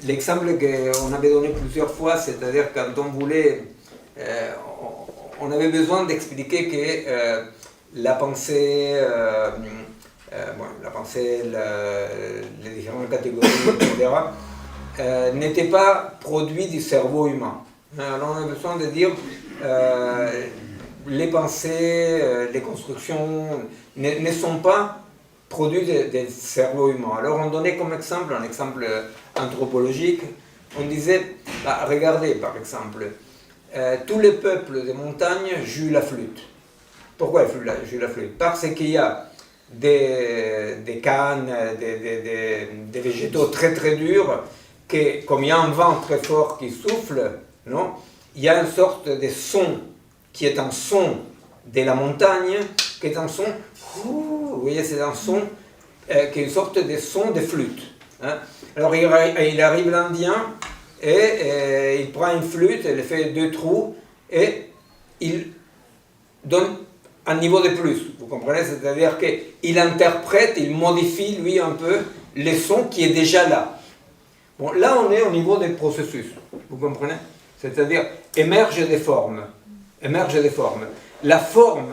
l'exemple qu'on avait donné plusieurs fois, c'est-à-dire quand on voulait, on avait besoin d'expliquer que la pensée, les différentes catégories, etc., n'étaient pas produits du cerveau humain. Alors on a besoin de dire les pensées, les constructions ne sont pas produits du cerveau humain. Alors on donnait comme exemple, un exemple anthropologique, on disait, regardez par exemple, tous les peuples de montagne jouent la flûte. Pourquoi ils jouent la flûte? Parce qu'il y a des cannes, des végétaux très très durs, que comme il y a un vent très fort qui souffle, non, il y a une sorte de son qui est un son de la montagne, qui est un son, vous voyez, c'est un son qui est une sorte de son de flûte. Hein. Alors il arrive l'Indien et il prend une flûte, il fait 2 trous et il donne un niveau de plus, vous comprenez? C'est-à-dire qu'il interprète, il modifie lui un peu le son qui est déjà là. Bon, là on est au niveau des processus, vous comprenez? C'est-à-dire émerge des formes. La forme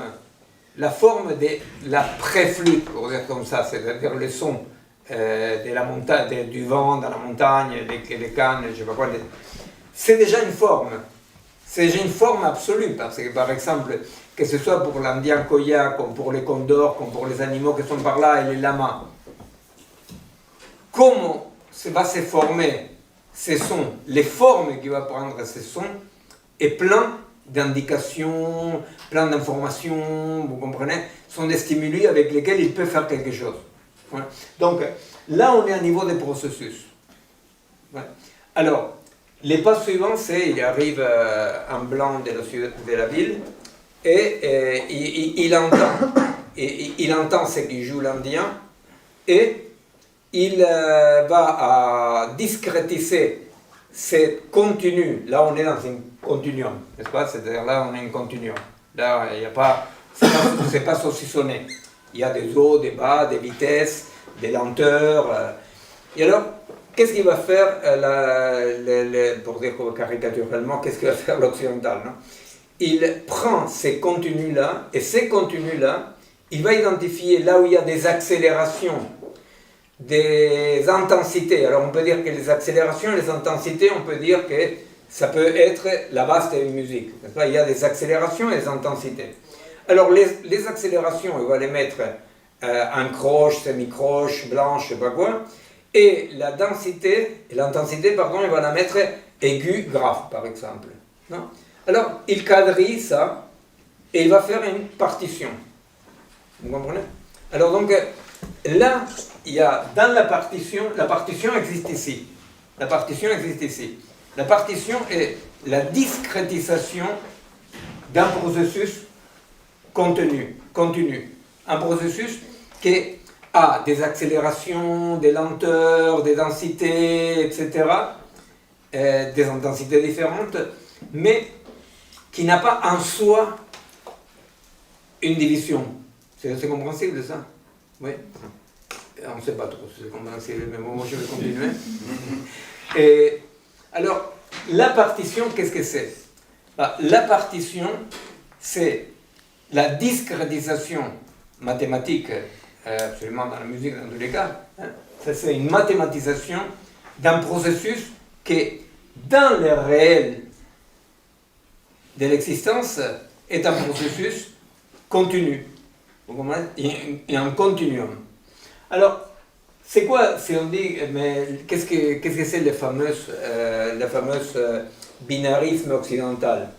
de la pré-flûte, pour dire comme ça, c'est-à-dire le son de la montagne, du vent dans la montagne, les cannes, je ne sais pas quoi, c'est déjà une forme. C'est déjà une forme absolue, parce que par exemple, que ce soit pour l'Indien Koya, comme pour les condors, comme pour les animaux qui sont par là et les lamas, comment va se former ces sons, les formes qu'il va prendre ces sons, est plein d'indications, plein d'informations, vous comprenez, sont des stimuli avec lesquels il peut faire quelque chose. Voilà. Donc là, on est à niveau des processus. Voilà. Alors, les pas suivants, c'est il arrive un blanc de la ville et il entend ce qu'il joue l'Indien et il va à discrétiser c'est continu. Là, on est dans un continuum, n'est-ce pas? C'est-à-dire là, on est un continuum. Là, il n'y a pas, c'est pas saucissonné. Il y a des hauts, des bas, des vitesses, des lenteurs. Et alors, qu'est-ce qu'il va faire, pour dire caricaturellement, qu'est-ce qu'il va faire l'occidental, non? Il prend ces contenus-là, et ces contenus-là, il va identifier là où il y a des accélérations, des intensités. Alors on peut dire que les accélérations et les intensités, on peut dire que ça peut être la base de la musique. Il y a des accélérations et des intensités. Alors les accélérations, il va les mettre en croche, semi-croche, blanche, je sais pas quoi. Et la densité, l'intensité, pardon, il va la mettre aiguë, grave, par exemple. Non? Alors, il quadrille ça, et il va faire une partition. Vous comprenez? Alors donc, là, il y a dans la partition existe ici. La partition existe ici. La partition est la discrétisation d'un processus continu. Un processus qui a des accélérations, des lenteurs, des densités, etc., des intensités différentes, mais qui n'a pas en soi une division. C'est compréhensible ça? Oui. On ne sait pas trop si c'est compréhensible, mais bon, moi je vais continuer. Et alors, la partition, qu'est-ce que c'est? La partition, c'est la discrétisation mathématique, absolument dans la musique dans tous les cas. Ça, c'est une mathématisation d'un processus qui, dans le réel de l'existence, est un processus continu. Vous comprenez? Il y a un continuum. Alors, c'est quoi, si on dit, mais qu'est-ce que c'est le fameux binarisme occidental?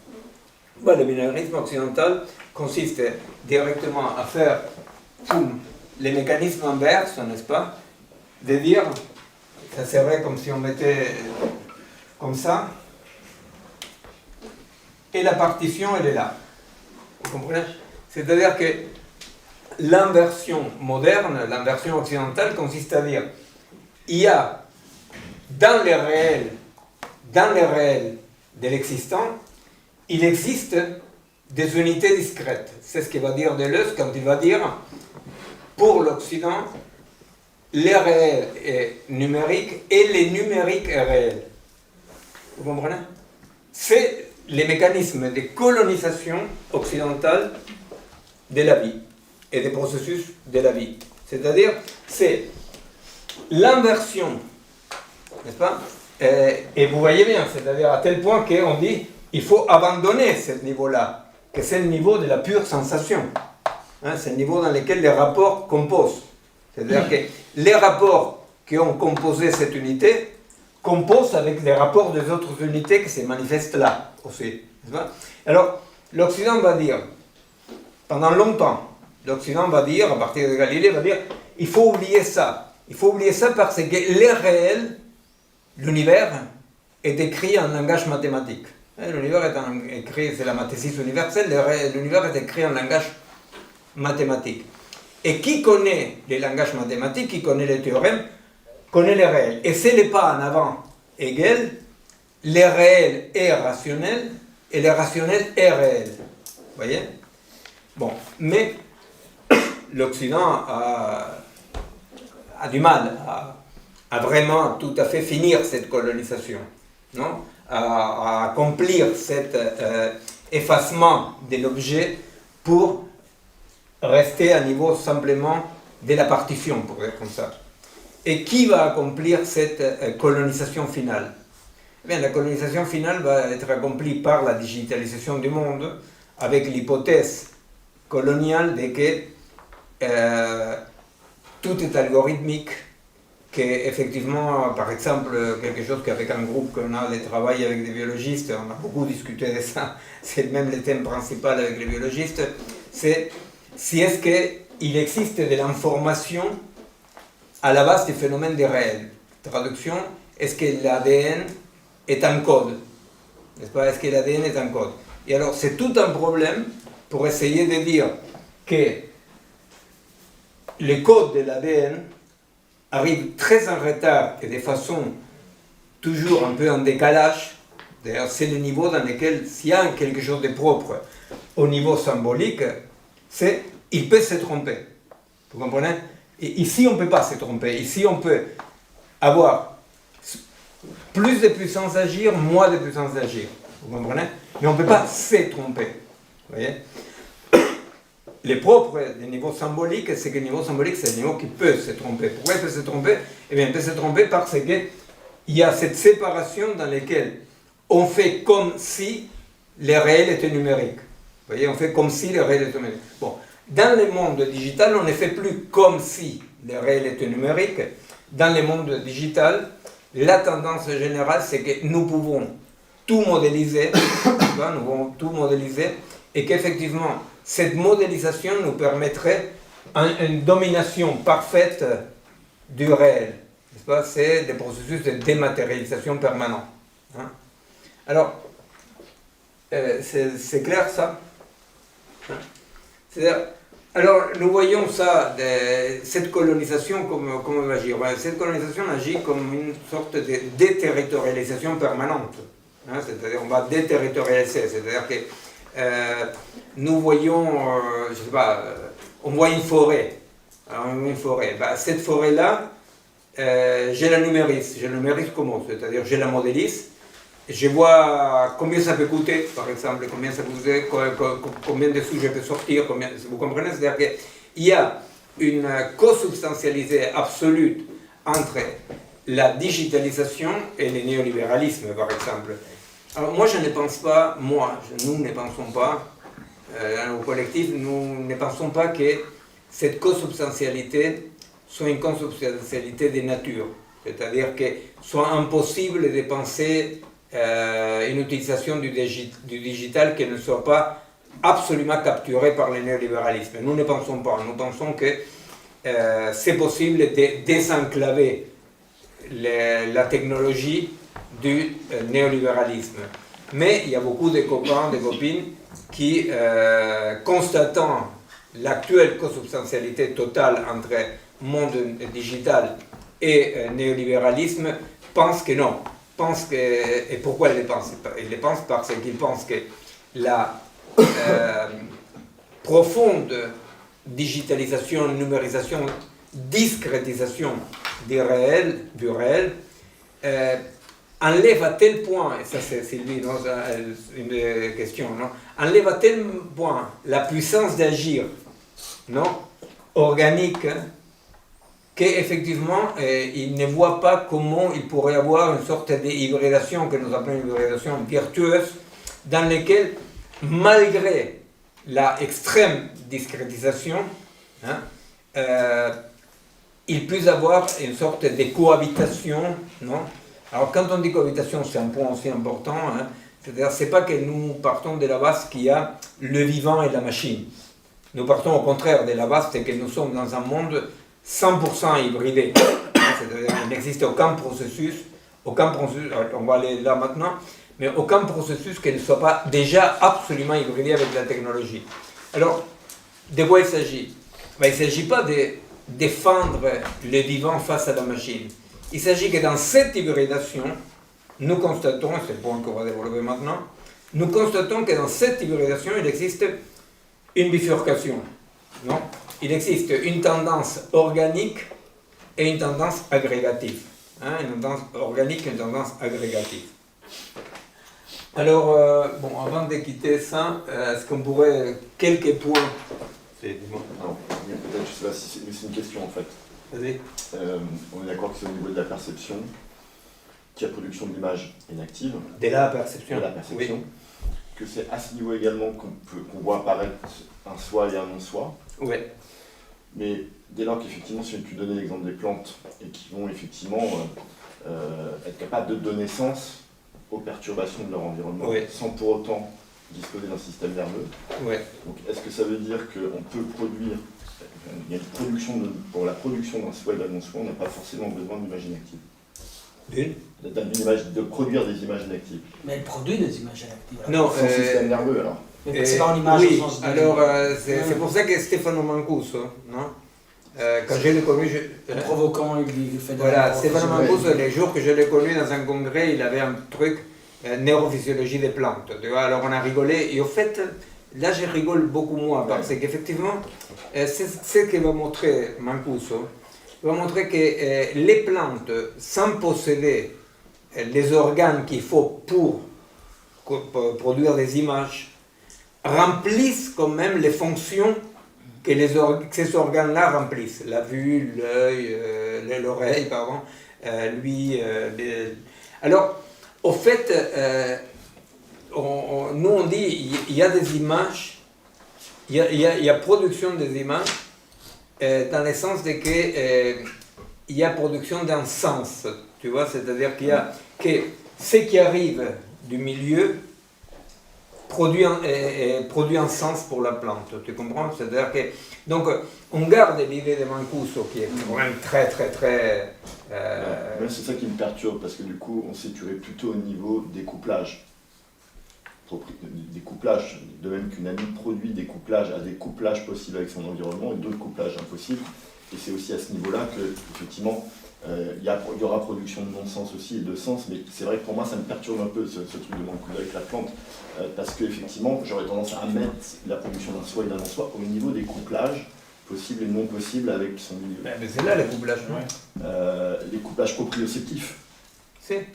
Bon, le binarisme occidental consiste directement à faire les mécanismes inverses, n'est-ce pas? De dire, ça serait comme si on mettait comme ça, et la partition, elle est là. Vous comprenez? C'est-à-dire que l'inversion moderne, l'inversion occidentale consiste à dire, il y a dans le réel de l'existant, il existe des unités discrètes. C'est ce qu'il va dire Deleuze quand il va dire, pour l'Occident, le réel est numérique et le numérique est réel. Vous comprenez? C'est les mécanismes de colonisation occidentale de la vie et des processus de la vie. C'est-à-dire, c'est l'inversion, n'est-ce pas? Et vous voyez bien, c'est-à-dire à tel point qu'on dit il faut abandonner ce niveau-là, que c'est le niveau de la pure sensation. Hein, c'est le niveau dans lequel les rapports composent. C'est-à-dire que les rapports qui ont composé cette unité composent avec les rapports des autres unités qui se manifestent là aussi. N'est-ce pas? Alors, l'Occident va dire, pendant longtemps, l'Occident va dire, à partir de Galilée, va dire il faut oublier ça. Il faut oublier ça parce que le réel, l'univers, est écrit en langage mathématique. L'univers est écrit, c'est la mathésis universelle, l'univers est écrit en langage mathématique. Et qui connaît les langages mathématiques, qui connaît les théorèmes, connaît les réels. Et c'est le pas en avant Hegel, le réel est rationnel et le rationnel est réel. Vous voyez? Bon, mais l'Occident a du mal à vraiment tout à fait finir cette colonisation, non? À accomplir cet effacement de l'objet pour rester à niveau simplement de la partition, pour dire comme ça. Et qui va accomplir cette colonisation finale? Eh bien, la colonisation finale va être accomplie par la digitalisation du monde, avec l'hypothèse coloniale de que tout est algorithmique, qu'effectivement, par exemple, quelque chose qu'avec un groupe qu'on a de travail avec des biologistes, on a beaucoup discuté de ça, c'est même le thème principal avec les biologistes, c'est si est-ce qu'il existe de l'information à la base des phénomènes des réels. Traduction, est-ce que l'ADN est un code? N'est-ce pas? Est-ce que l'ADN est un code? Et alors, c'est tout un problème pour essayer de dire que les codes de l'ADN arrivent très en retard et de façon toujours un peu en décalage. D'ailleurs, c'est le niveau dans lequel, s'il y a quelque chose de propre au niveau symbolique, c'est il peut se tromper. Vous comprenez? Et ici, on ne peut pas se tromper. Ici, on peut avoir plus de puissance d'agir, moins de puissance d'agir. Vous comprenez? Mais on ne peut pas se tromper. Vous voyez? Le propre du niveau symbolique, c'est que le niveau symbolique, c'est le niveau qui peut se tromper. Pourquoi il peut se tromper? Eh bien, il peut se tromper parce qu'il y a cette séparation dans laquelle on fait comme si le réel était numérique. Vous voyez, on fait comme si le réel était numérique. Bon, dans le monde digital, on ne fait plus comme si le réel était numérique. Dans le monde digital, la tendance générale, c'est que nous pouvons tout modéliser, nous pouvons tout modéliser, et qu'effectivement, cette modélisation nous permettrait une domination parfaite du réel. N'est-ce pas? C'est des processus de dématérialisation permanents. Hein? Alors, c'est clair ça? C'est-à-dire, alors, nous voyons ça, cette colonisation, comment elle agit? Cette colonisation agit comme une sorte de déterritorialisation permanente. Hein? C'est-à-dire, on va déterritorialiser, c'est-à-dire que nous voyons, je sais pas, on voit une forêt. Alors, on voit une forêt. Ben, cette forêt-là, je la numérise. Je la numérise comment? C'est-à-dire, je la modélise. Je vois combien ça peut coûter, par exemple, combien ça peut coûter, combien de sous je peux sortir, vous comprenez? C'est-à-dire qu'il y a une co-substantialité absolue entre la digitalisation et le néolibéralisme, par exemple. Alors moi, je ne pense pas, nous ne pensons pas, au collectif, nous ne pensons pas que cette co-substantialité soit une co-substantialité de nature. C'est-à-dire que soit impossible de penser une utilisation du digital qui ne soit pas absolument capturée par le néolibéralisme. Nous ne pensons pas. Nous pensons que c'est possible de désenclaver la technologie du néolibéralisme. Mais il y a beaucoup de copains, de copines qui, constatant l'actuelle co-substantialité totale entre monde digital et néolibéralisme, pensent que non. Et pourquoi ils le pensent? Ils le pensent parce qu'ils pensent que la profonde digitalisation, numérisation, discrétisation du réel, enlève à tel point, et ça c'est Sylvie, non, une question, non, enlève à tel point la puissance d'agir, non, organique, qu'effectivement, il ne voit pas comment il pourrait avoir une sorte d'hybridation que nous appelons une hybridation virtueuse, dans laquelle, malgré la extrême discrétisation, hein, il peut y avoir une sorte de cohabitation, non? Alors quand on dit cohabitation, c'est un point aussi important, hein, c'est-à-dire c'est pas que nous partons de la base qu'il y a le vivant et la machine. Nous partons au contraire de la base, c'est que nous sommes dans un monde 100% hybridé. C'est-à-dire qu'il n'existe aucun processus, on va aller là maintenant, mais aucun processus qui ne soit pas déjà absolument hybridé avec la technologie. Alors, de quoi il s'agit? Il ne s'agit pas de défendre le vivant face à la machine. Il s'agit que dans cette hybridation, nous constatons, c'est le point qu'on va développer maintenant, nous constatons que dans cette hybridation, il existe une bifurcation. Non? Il existe une tendance organique et une tendance agrégative. Hein, une tendance organique et une tendance agrégative. Alors, bon, avant de quitter ça, est-ce qu'on pourrait quelques points? Non, peut-être, je sais pas si c'est une question en fait. Vas-y. On est d'accord que c'est au niveau de la perception qu'il y a production de l'image inactive. De la perception. De la perception. Oui. Que c'est à ce niveau également qu'on voit apparaître un soi et un non-soi. Oui. Mais dès lors qu'effectivement, si tu donnais l'exemple des plantes et qui vont effectivement être capables de donner sens aux perturbations de leur environnement, oui, sans pour autant disposer d'un système nerveux. Oui. Donc est-ce que ça veut dire qu'on peut produire, il y a une production pour la production d'un soi et d'un non-soi, on n'a pas forcément besoin d'image inactive. De produire des images inactives. Mais elle produit des images inactives. Non, sans système nerveux alors. C'est pas une image oui, au sens alors c'est pour ça que Stefano Mancuso, non, Quand je l'ai connu, provoquant, il fait de voilà, Stéphane Mancuso, les jours que je l'ai connu dans un congrès, il avait un truc, neurophysiologie des plantes. Tu vois, alors on a rigolé, et au fait, là je rigole beaucoup moins, parce qu'effectivement, c'est ce que va montrer Mancuso. Il va montrer que les plantes, sans posséder les organes qu'il faut pour produire des images, remplissent quand même les fonctions que ces organes-là remplissent. La vue, l'œil, l'oreille, pardon, Alors, au fait, nous on dit il y a des images, il y a production des images, dans le sens de que il y a production d'un sens, tu vois, c'est-à-dire qu'il y a que ce qui arrive du milieu produit un sens pour la plante, tu comprends? C'est-à-dire que, donc, on garde l'idée de Mancuso qui est quand même très. C'est ça qui me perturbe, parce que du coup, on situerait plutôt au niveau des couplages. Des couplages, de même qu'une amie produit des couplages, a des couplages possibles avec son environnement et d'autres couplages impossibles. Et c'est aussi à ce niveau-là que, effectivement, il y aura production de non-sens aussi et de sens, mais c'est vrai que pour moi ça me perturbe un peu ce truc de Mancuso avec la plante, parce qu'effectivement j'aurais tendance à mettre la production d'un soi et d'un non-soi au niveau des couplages possibles et non possibles avec son milieu. Mais c'est là les couplages, non? Les couplages proprioceptifs. C'est.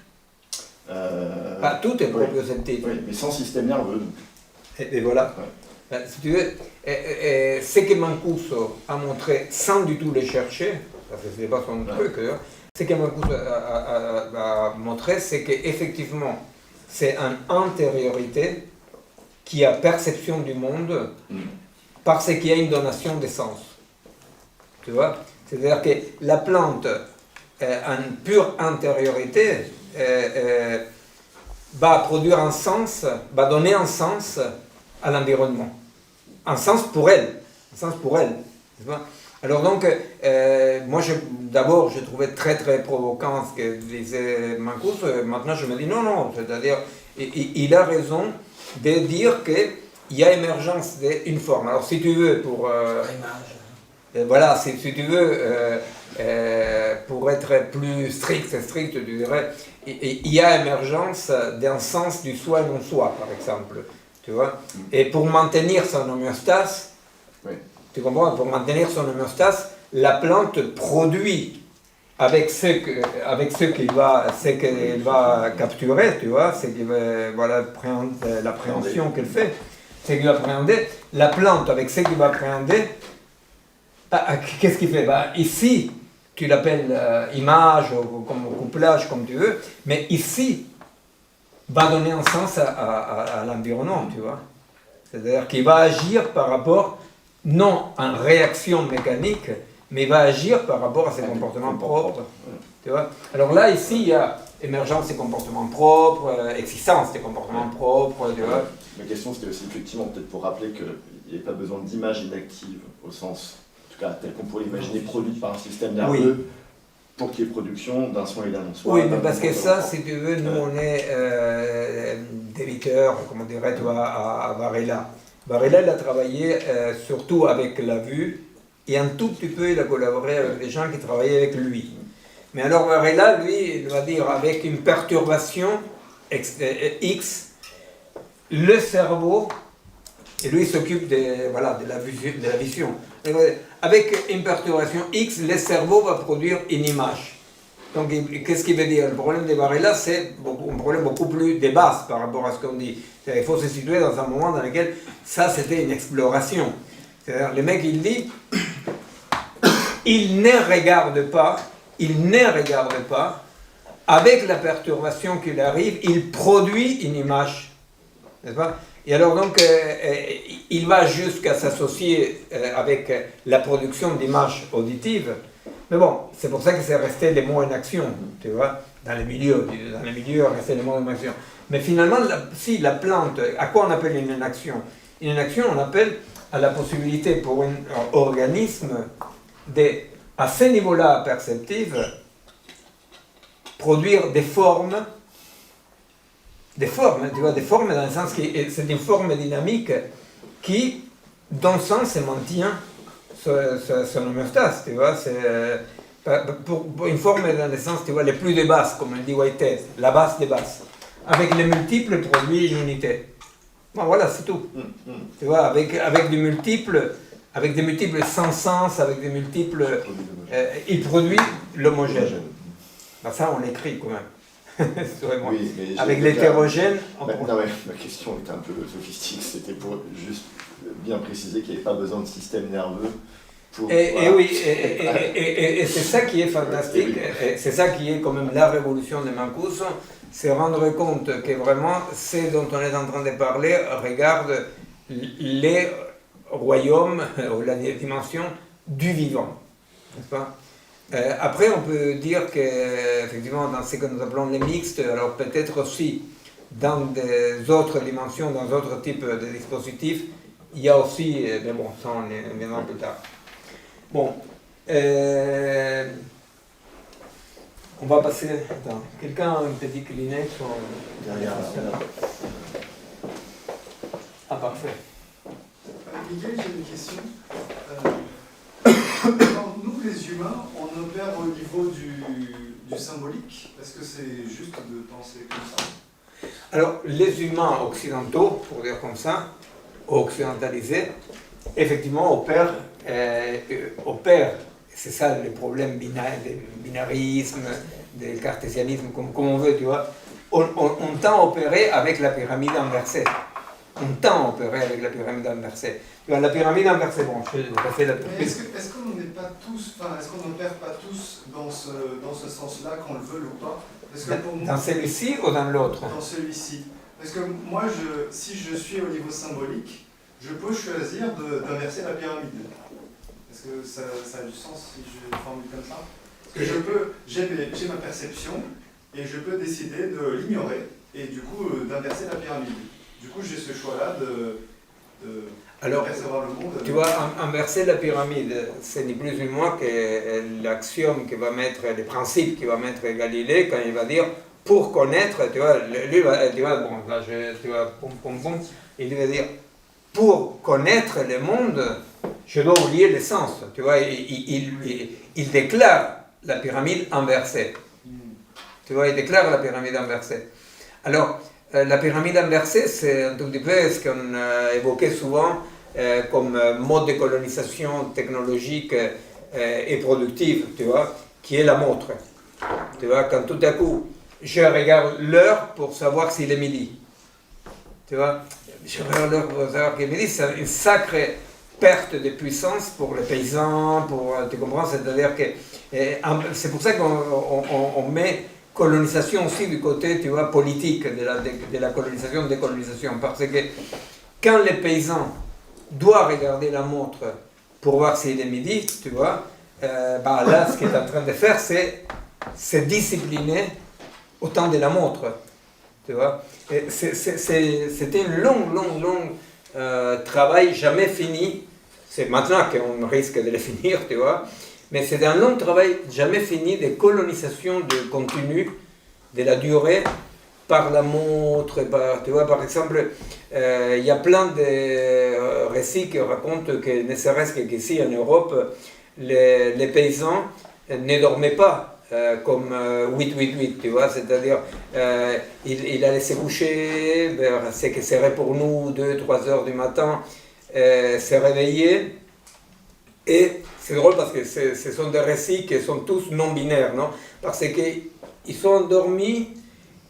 Pas tout est proprioceptif. Oui, mais sans système nerveux. Et voilà. Ouais. Si tu veux, ce que Mancuso a montré sans du tout les chercher, parce que ce n'est pas son truc, ce que Mancuso a montré, c'est qu'effectivement, c'est une antériorité qui a perception du monde parce qu'il y a une donation des sens. Tu vois? C'est-à-dire que la plante, en pure antériorité, va produire un sens, va donner un sens à l'environnement. Un sens pour elle. Un sens pour elle. Alors donc, moi d'abord je trouvais très provoquant ce que disait Mancuso, maintenant je me dis non, c'est-à-dire il a raison de dire qu'il y a émergence d'une forme. Alors si tu veux, pour... voilà, si tu veux, pour être plus strict, tu dirais, il y a émergence d'un sens du soi et non-soi, par exemple. Tu vois? Et pour maintenir son homéostase, tu comprends? Pour maintenir son homéostase, la plante produit avec ce qu'elle va capturer, tu vois, voilà l'appréhension qu'elle fait, ce qu'il va appréhender. La plante, avec ce qu'il va appréhender, qu'est-ce qu'il fait? Ici, tu l'appelles image ou comme couplage, comme tu veux, mais ici, va donner un sens à l'environnement, tu vois. C'est-à-dire qu'il va agir par rapport, non en réaction mécanique, mais il va agir par rapport à ses comportements propres. Tu vois. Alors là, ici, il y a émergence des comportements propres, existence des comportements propres, tu vois. Ma question, c'était aussi effectivement, peut-être pour rappeler qu'il n'y avait pas besoin d'image inactive, au sens, en tout cas, tel qu'on pourrait l'imaginer, produite par un système nerveux, pour qu'il y ait production d'un soi et d'un non-soi. Oui, mais parce que ça, si tu veux, nous, on est débiteurs, comment dirais-tu, à Varela. Varela, il a travaillé surtout avec la vue, et un tout petit peu, il a collaboré avec des gens qui travaillaient avec lui. Mais alors, Varela, lui, il va dire, avec une perturbation X, le cerveau, et lui, il s'occupe de la vision. Avec une perturbation X, le cerveau va produire une image. Donc, qu'est-ce qu'il veut dire? Le problème de Varela, c'est un problème beaucoup plus de base par rapport à ce qu'on dit. Il faut se situer dans un moment dans lequel ça, c'était une exploration. C'est-à-dire, le mec, il dit, il ne regarde pas, avec la perturbation qu'il arrive, il produit une image. N'est-ce pas? Et alors donc, il va jusqu'à s'associer avec la production d'images auditives. Mais bon, c'est pour ça que c'est resté les mots en action, tu vois, dans les milieux, resté les mots en action. Mais finalement, si la plante, à quoi on appelle une inaction? Une inaction, on appelle à la possibilité pour un organisme de, à ce niveau-là perceptif, produire des formes, tu vois, des formes dans le sens que c'est une forme dynamique qui, dans le sens, maintient son homéostase, tu vois. Pour une forme dans le sens, tu vois, les plus de bases, comme le dit Whitehead, la base des bases. Avec les multiples produit une unité. Bon, voilà, c'est tout. Tu vois, avec des multiples sans sens, avec des multiples, il produit l'homogène. Ben, ça, on l'écrit quand même. Oui, mais avec l'hétérogène. Non, mais ma question était un peu sophistique, c'était pour juste bien préciser qu'il n'y avait pas besoin de système nerveux. Et c'est ça qui est fantastique, et c'est ça qui est quand même la révolution de Mancuso, c'est rendre compte que vraiment ce dont on est en train de parler regarde les royaumes ou la dimension du vivant, n'est-ce pas? Après, on peut dire qu'effectivement, dans ce que nous appelons les mixtes, alors peut-être aussi dans des autres dimensions, dans d'autres types de dispositifs, il y a aussi, mais bon, ça on y viendra plus tard. Bon, on va passer. Attends, quelqu'un a une petite Kleenex derrière là. Ah, parfait. Miguel, j'ai une question. Quand nous, les humains, on opère au niveau du symbolique, est-ce que c'est juste de penser comme ça? Alors, les humains occidentaux, pour dire comme ça, occidentalisés, effectivement opèrent, c'est ça le problème du binarisme, du cartésianisme, comme on veut, tu vois. On tend à opérer avec la pyramide inversée. On tend à opérer avec la pyramide inversée. La pyramide inversée, bon, je fais la pyramide. Est-ce qu'on n'est pas tous, enfin, est-ce qu'on n'opère pas tous dans ce sens-là, qu'on le veuille ou pas? Parce que pour moi, dans celui-ci ou dans l'autre? Dans celui-ci. Parce que moi, si je suis au niveau symbolique, je peux choisir d'inverser la pyramide. Est-ce que ça a du sens si je formule comme ça? Parce que j'ai ma perception et je peux décider de l'ignorer et du coup d'inverser la pyramide. Du coup, j'ai ce choix-là de percevoir le monde. Tu vois, inverser la pyramide, c'est ni plus ni moins que l'axiome que va mettre, le principe qui va mettre Galilée quand il va dire pour connaître, tu vois, lui va, tu vois, bon, là, tu vois, il va dire pour connaître le monde, je dois oublier l'essence, tu vois, il déclare la pyramide inversée. Tu vois, il déclare la pyramide inversée. Alors, la pyramide inversée, c'est un tout petit peu ce qu'on évoquait souvent comme mode de colonisation technologique et productive, tu vois, qui est la montre. Tu vois, quand tout à coup, je regarde l'heure pour savoir s'il est midi. Tu vois, je regarde l'heure pour savoir qu'il est midi, c'est une sacrée perte de puissance pour les paysans, tu comprends, c'est-à-dire que c'est pour ça qu'on met colonisation aussi du côté, tu vois, politique de la colonisation, décolonisation, parce que quand les paysans doivent regarder la montre pour voir s'il est midi, tu vois, là, ce qu'il est en train de faire, c'est discipliner au temps de la montre, tu vois. C'était un long travail jamais fini. C'est maintenant qu'on risque de le finir, tu vois. Mais c'est un long travail jamais fini de colonisation de contenu, de la durée, par la montre. Tu vois, par exemple, il y a plein de récits qui racontent que, ne serait-ce qu'ici en Europe, les paysans ne dormaient pas. Comme 8-8-8, tu vois, c'est-à-dire il allait se coucher vers ce qui serait pour nous 2-3 heures du matin, se réveiller, et c'est drôle parce que ce sont des récits qui sont tous non-binaires, non? Parce qu'ils sont endormis,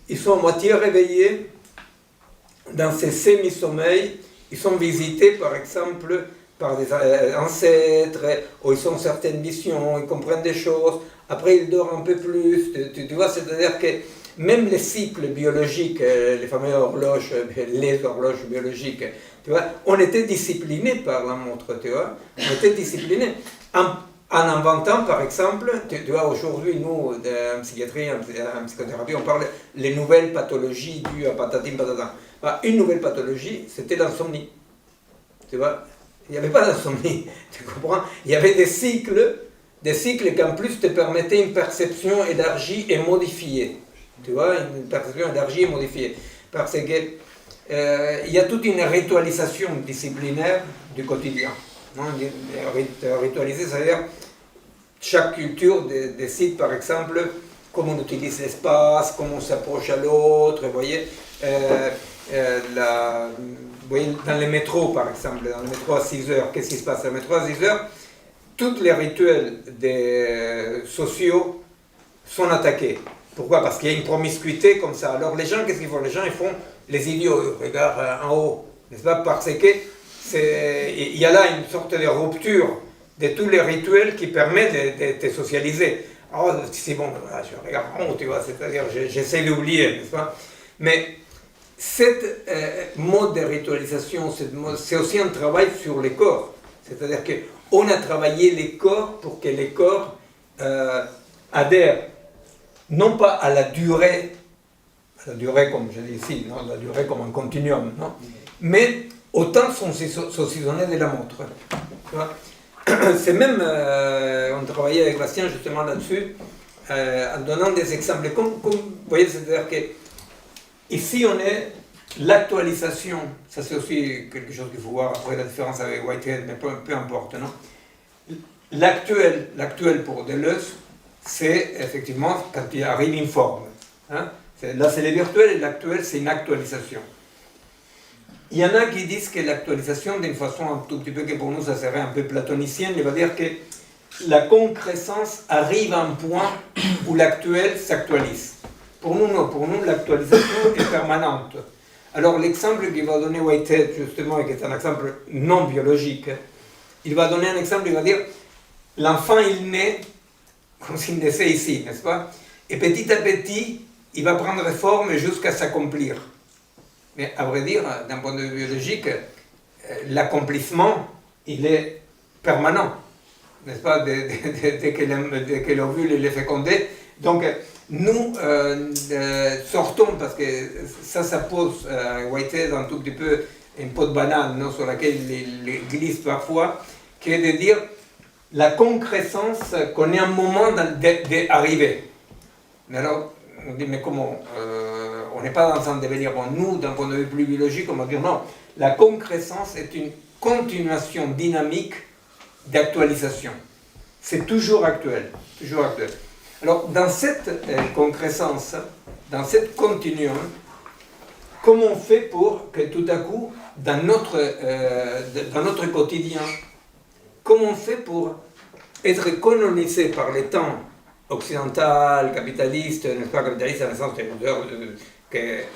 ils sont à moitié réveillés, dans ces semi-sommeils, ils sont visités par exemple par des ancêtres, où ils ont certaines missions, ils comprennent des choses. Après, ils dorment un peu plus, tu vois, c'est-à-dire que même les cycles biologiques, les fameuses horloges, les horloges biologiques, tu vois, on était disciplinés par la montre, tu vois, on était disciplinés. En inventant, par exemple, tu vois, aujourd'hui, nous, en psychiatrie, en psychothérapie, on parle des nouvelles pathologies dues à patatim patatin. Une nouvelle pathologie, c'était l'insomnie, tu vois, il n'y avait pas d'insomnie, tu comprends? Il y avait des cycles qui en plus te permettaient une perception élargie et modifiée. Tu vois, une perception élargie et modifiée. Parce que il y a toute une ritualisation disciplinaire du quotidien. non? Ritualiser, c'est-à-dire chaque culture décide, par exemple, comment on utilise l'espace, comment on s'approche à l'autre, vous voyez. Vous voyez, dans les métros, par exemple, dans le métro à 6 heures, qu'est-ce qui se passe? Dans le métro à 6 heures, tous les rituels sociaux sont attaqués. Pourquoi? Parce qu'il y a une promiscuité comme ça. Alors les gens, qu'est-ce qu'ils font? Les gens, ils font les idiots, ils regardent en haut, n'est-ce pas? Parce que il y a là une sorte de rupture de tous les rituels qui permettent de socialiser. Alors, c'est bon, je regarde en haut, tu vois, c'est-à-dire, j'essaie d'oublier, n'est-ce pas? Mais cette mode de ritualisation, c'est aussi un travail sur les corps. C'est-à-dire qu'on a travaillé les corps pour que les corps adhèrent, non pas à la durée comme je dis ici, non, la durée comme un continuum, non, mais au temps saucissonné de la montre. C'est même, on travaillait avec Bastien justement là-dessus, en donnant des exemples. Comme vous voyez, c'est-à-dire que ici on est l'actualisation, ça c'est aussi quelque chose qu'il faut voir après la différence avec Whitehead, mais peu importe, non. L'actuel pour Deleuze, c'est effectivement quand il arrive une forme. Hein? Là c'est le virtuel et l'actuel c'est une actualisation. Il y en a qui disent que l'actualisation, d'une façon un tout petit peu que pour nous ça serait un peu platonicienne, il va dire que la concrécence arrive à un point où l'actuel s'actualise. Pour nous, non, pour nous l'actualisation est permanente. Alors l'exemple qu'il va donner Whitehead justement, et qui est un exemple non biologique, il va donner un exemple, il va dire l'enfant il naît comme s'il naissait ici, n'est-ce pas? Et petit à petit, il va prendre forme jusqu'à s'accomplir. Mais à vrai dire, d'un point de vue biologique, l'accomplissement, il est permanent, n'est-ce pas, dès que l'ovule est fécondé. Donc, nous sortons, parce que ça pose Whitehead un tout petit peu une peau de banane, non, sur laquelle il glisse parfois, qui est de dire la concrécence qu'on est un moment d'arriver. Mais alors, on dit, mais comment on n'est pas dans un devenir. Bon, nous, d'un point de vue plus biologique, on va dire non. La concrécence est une continuation dynamique d'actualisation. C'est toujours actuel, toujours actuel. Alors, dans cette concrécence, dans cette continuum, comment on fait pour que tout à coup, dans notre quotidien, comment on fait pour être colonisé par les temps occidental, capitaliste, n'est-ce pas, capitaliste à la sens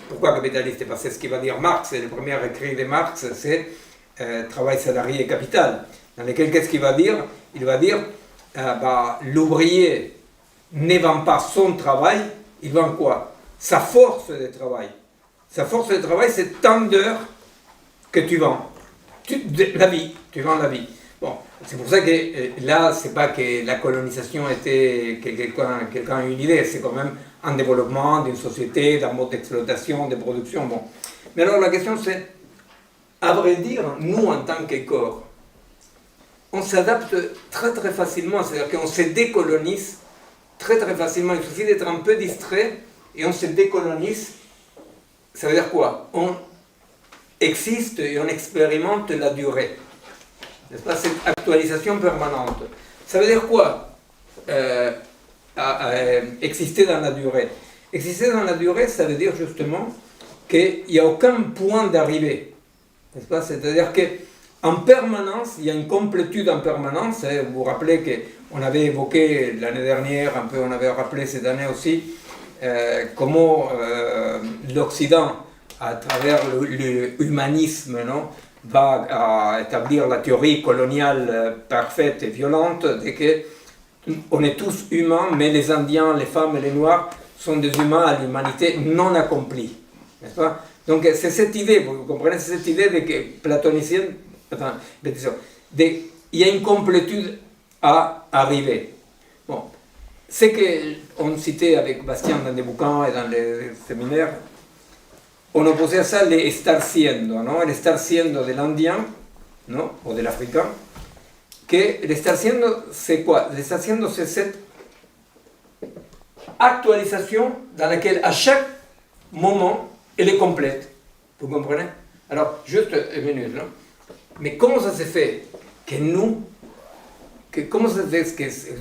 pourquoi capitaliste? Parce que ce qu'il va dire Marx, et le premier écrit de Marx, c'est travail, salarié et capital. Dans lequel, qu'est-ce qu'il va dire? Il va dire, l'ouvrier ne vend pas son travail, il vend quoi? Sa force de travail. Sa force de travail, c'est tant d'heures que tu vends. La vie, tu vends la vie. Bon, c'est pour ça que là, c'est pas que la colonisation était que quelqu'un a une idée, c'est quand même un développement d'une société, d'un mode d'exploitation, de production. Bon. Mais alors la question c'est, à vrai dire, nous en tant que corps, on s'adapte très très facilement, c'est-à-dire qu'on se décolonise très très facilement. Il suffit d'être un peu distrait et on se décolonise. Ça veut dire quoi? On existe et on expérimente la durée. N'est-ce pas, cette actualisation permanente. Ça veut dire quoi exister dans la durée? Exister dans la durée, ça veut dire justement qu'il n'y a aucun point d'arrivée. N'est-ce pas? C'est-à-dire qu'en permanence, il y a une complétude en permanence. Vous vous rappelez qu'on avait évoqué l'année dernière, un peu on avait rappelé cette année aussi, comment l'Occident, à travers l'humanisme, non, va à établir la théorie coloniale parfaite et violente de que on est tous humains, mais les Indiens, les femmes et les Noirs sont des humains à l'humanité non accomplie. N'est-ce pas? Donc c'est cette idée, vous comprenez, c'est cette idée de que platonicienne, il y a une complétude à arriver. Bon, c'est qu'on citait avec Bastien dans des bouquins et dans les séminaires, on opposait à ça les estar siendo, ¿no? El estar siendo de l'Indien, ¿no? O de l'Africain, que el estar siendo, c'est quoi? El estar siendo, c'est cette actualisation dans laquelle, à chaque moment, elle est complète. Vous comprenez? Alors, juste une minute, non? Mais comment ça s'est fait comment ça se fait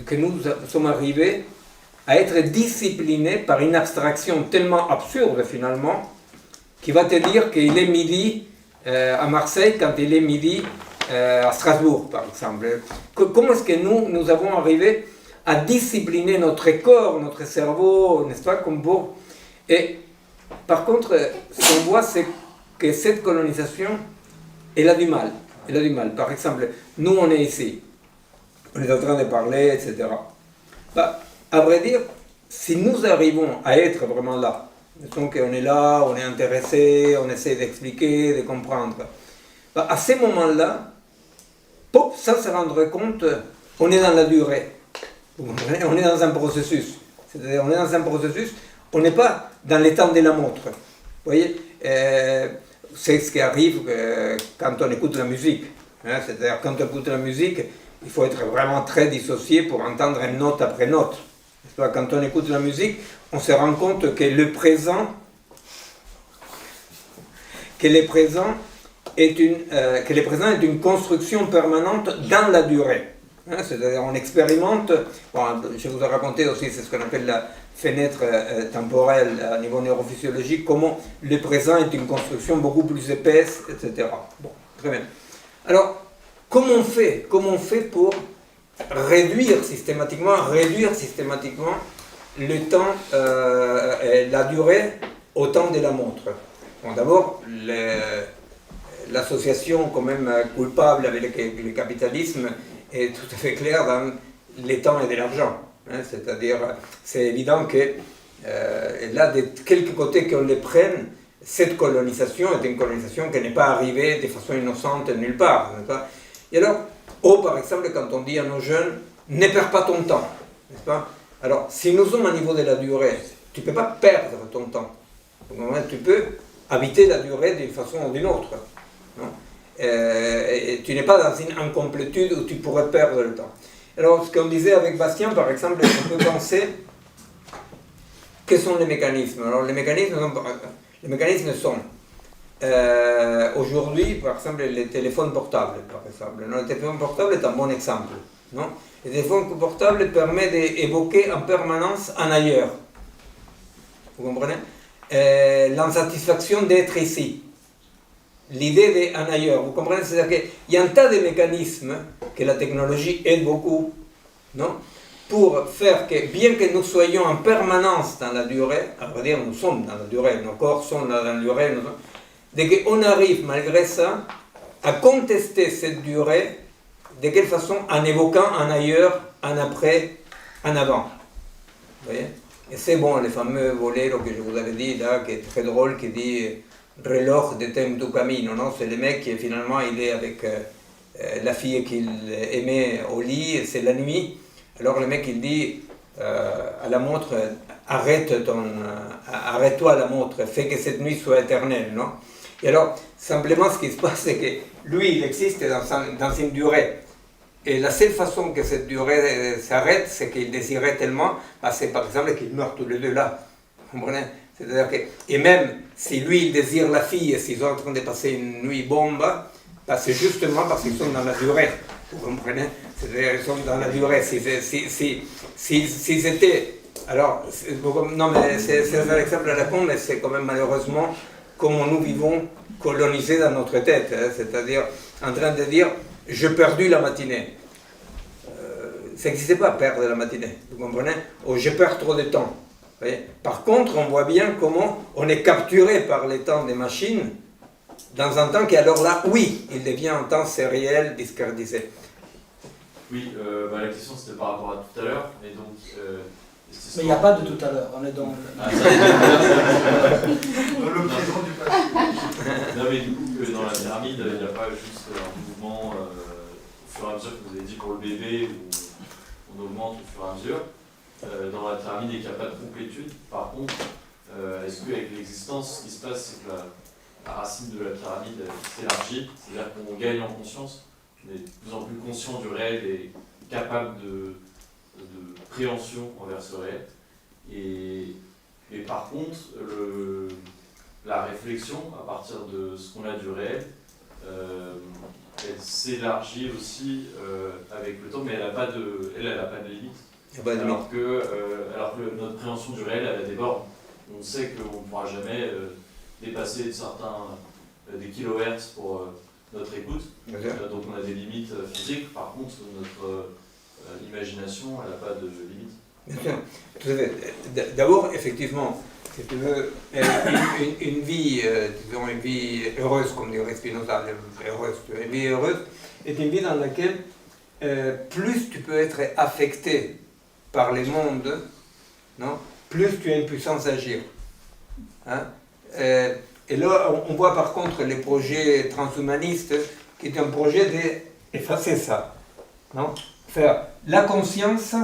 que nous sommes arrivés à être disciplinés par une abstraction tellement absurde finalement, qui va te dire qu'il est midi à Marseille quand il est midi à Strasbourg, par exemple. Comment est-ce que nous avons arrivé à discipliner notre corps, notre cerveau, n'est-ce pas, comme pour... Et par contre, ce qu'on voit, c'est que cette colonisation, elle a du mal. Elle a du mal. Par exemple, nous, on est ici. On est en train de parler, etc. Bah, à vrai dire, si nous arrivons à être vraiment là, donc on est là, on est intéressé, on essaie d'expliquer, de comprendre, bah, à ces moments-là, pop, sans se rendre compte, on est dans la durée. On est dans un processus. C'est-à-dire, on est dans un processus, on n'est pas dans les temps de la montre. Vous voyez, c'est ce qui arrive quand on écoute la musique. Hein, c'est-à-dire, quand on écoute la musique, il faut être vraiment très dissocié pour entendre une note après note. Quand on écoute la musique, on se rend compte que le présent est une construction permanente dans la durée. Hein, c'est-à-dire, on expérimente, bon, je vous ai raconté aussi, c'est ce qu'on appelle la fenêtre temporelle à niveau neurophysiologique, comment le présent est une construction beaucoup plus épaisse, etc. Bon, très bien. Alors, comment on fait pour réduire systématiquement le temps, la durée au temps de la montre? Bon, d'abord, l'association quand même coupable avec le capitalisme est tout à fait claire dans les temps et de l'argent. Hein, c'est-à-dire, c'est évident que là, de quelque côté qu'on les prenne, cette colonisation est une colonisation qui n'est pas arrivée de façon innocente nulle part. N'est-ce pas? Et alors, par exemple, quand on dit à nos jeunes, ne perds pas ton temps, n'est-ce pas? Alors, si nous sommes au niveau de la durée, tu ne peux pas perdre ton temps. Tu peux habiter la durée d'une façon ou d'une autre. Non? Et tu n'es pas dans une incomplétude où tu pourrais perdre le temps. Alors, ce qu'on disait avec Bastien, par exemple, on peut penser, quels sont les mécanismes? Alors, les mécanismes sont aujourd'hui, par exemple, les téléphones portables, par exemple. Le téléphone portable est un bon exemple. Non? Le téléphone portable permet d'évoquer en permanence un ailleurs. Vous comprenez? L'insatisfaction d'être ici. L'idée d'un ailleurs. Vous comprenez? C'est-à-dire qu'il y a un tas de mécanismes que la technologie aide beaucoup, non? Pour faire que, bien que nous soyons en permanence dans la durée, à vrai dire, nous sommes dans la durée, nos corps sont dans la durée, dès qu'on arrive, malgré ça, à contester cette durée, de quelle façon? En évoquant un ailleurs, un après, un avant. Vous voyez? Et c'est bon, le fameux Bolero que je vous avais dit, là, qui est très drôle, qui dit « Reloj de temps du camino », non? C'est le mec qui, finalement, il est avec la fille qu'il aimait au lit, et c'est la nuit. Alors le mec, il dit à la montre, arrête-toi la montre, fais que cette nuit soit éternelle, non? Et alors, simplement, ce qui se passe, c'est que lui, il existe dans une durée. Et la seule façon que cette durée s'arrête, c'est qu'il désirait tellement, c'est par exemple qu'ils meurent tous les deux là. Vous comprenez? C'est-à-dire que, et même si lui, il désire la fille et s'ils sont en train de passer une nuit bombe, c'est justement parce qu'ils sont dans la durée. Vous comprenez? C'est-à-dire qu'ils sont dans la durée. S'ils étaient... Alors, non, mais c'est un exemple à la con, mais c'est quand même malheureusement comment nous vivons colonisés dans notre tête. Hein, c'est-à-dire en train de dire, j'ai perdu la matinée. Ça n'existait pas, perdre la matinée. Vous comprenez? Ou je perds trop de temps. Vous voyez? Par contre, on voit bien comment on est capturé par les temps des machines dans un temps qui, alors là, oui, il devient un temps sériel, discardisé. Oui, la question c'était par rapport à tout à l'heure, et donc... mais il n'y a pas de tout à l'heure, on est dans... dans le présent du passé. Non mais du coup, dans la pyramide, il n'y a pas juste un mouvement au fur et à mesure que vous avez dit pour le bébé, où on augmente au fur et à mesure. Dans la pyramide, et qu'il n'y a pas de complétude. Par contre, est-ce qu'avec l'existence, ce qui se passe, c'est que la racine de la pyramide s'élargit, c'est-à-dire qu'on gagne en conscience, on est de plus en plus conscient du réel et capable de préhension envers ce réel. Et par contre, la réflexion à partir de ce qu'on a du réel elle s'élargit aussi avec le temps, mais elle n'a pas de limite. Alors que notre préhension du réel, elle a des bornes. On sait qu'on ne pourra jamais dépasser des kilohertz pour notre écoute. Donc on a des limites physiques. Par contre, notre imagination, elle n'a pas de limite. Bien sûr, tout à fait. D'abord, effectivement, si tu veux, une vie, disons une vie heureuse, comme dirait Spinoza, une vie heureuse est une vie dans laquelle plus tu peux être affecté par les mondes, non, plus tu as une puissance à agir. Hein? Et là, on voit par contre les projets transhumanistes qui est un projet d'effacer ça. Non? Faire la conscience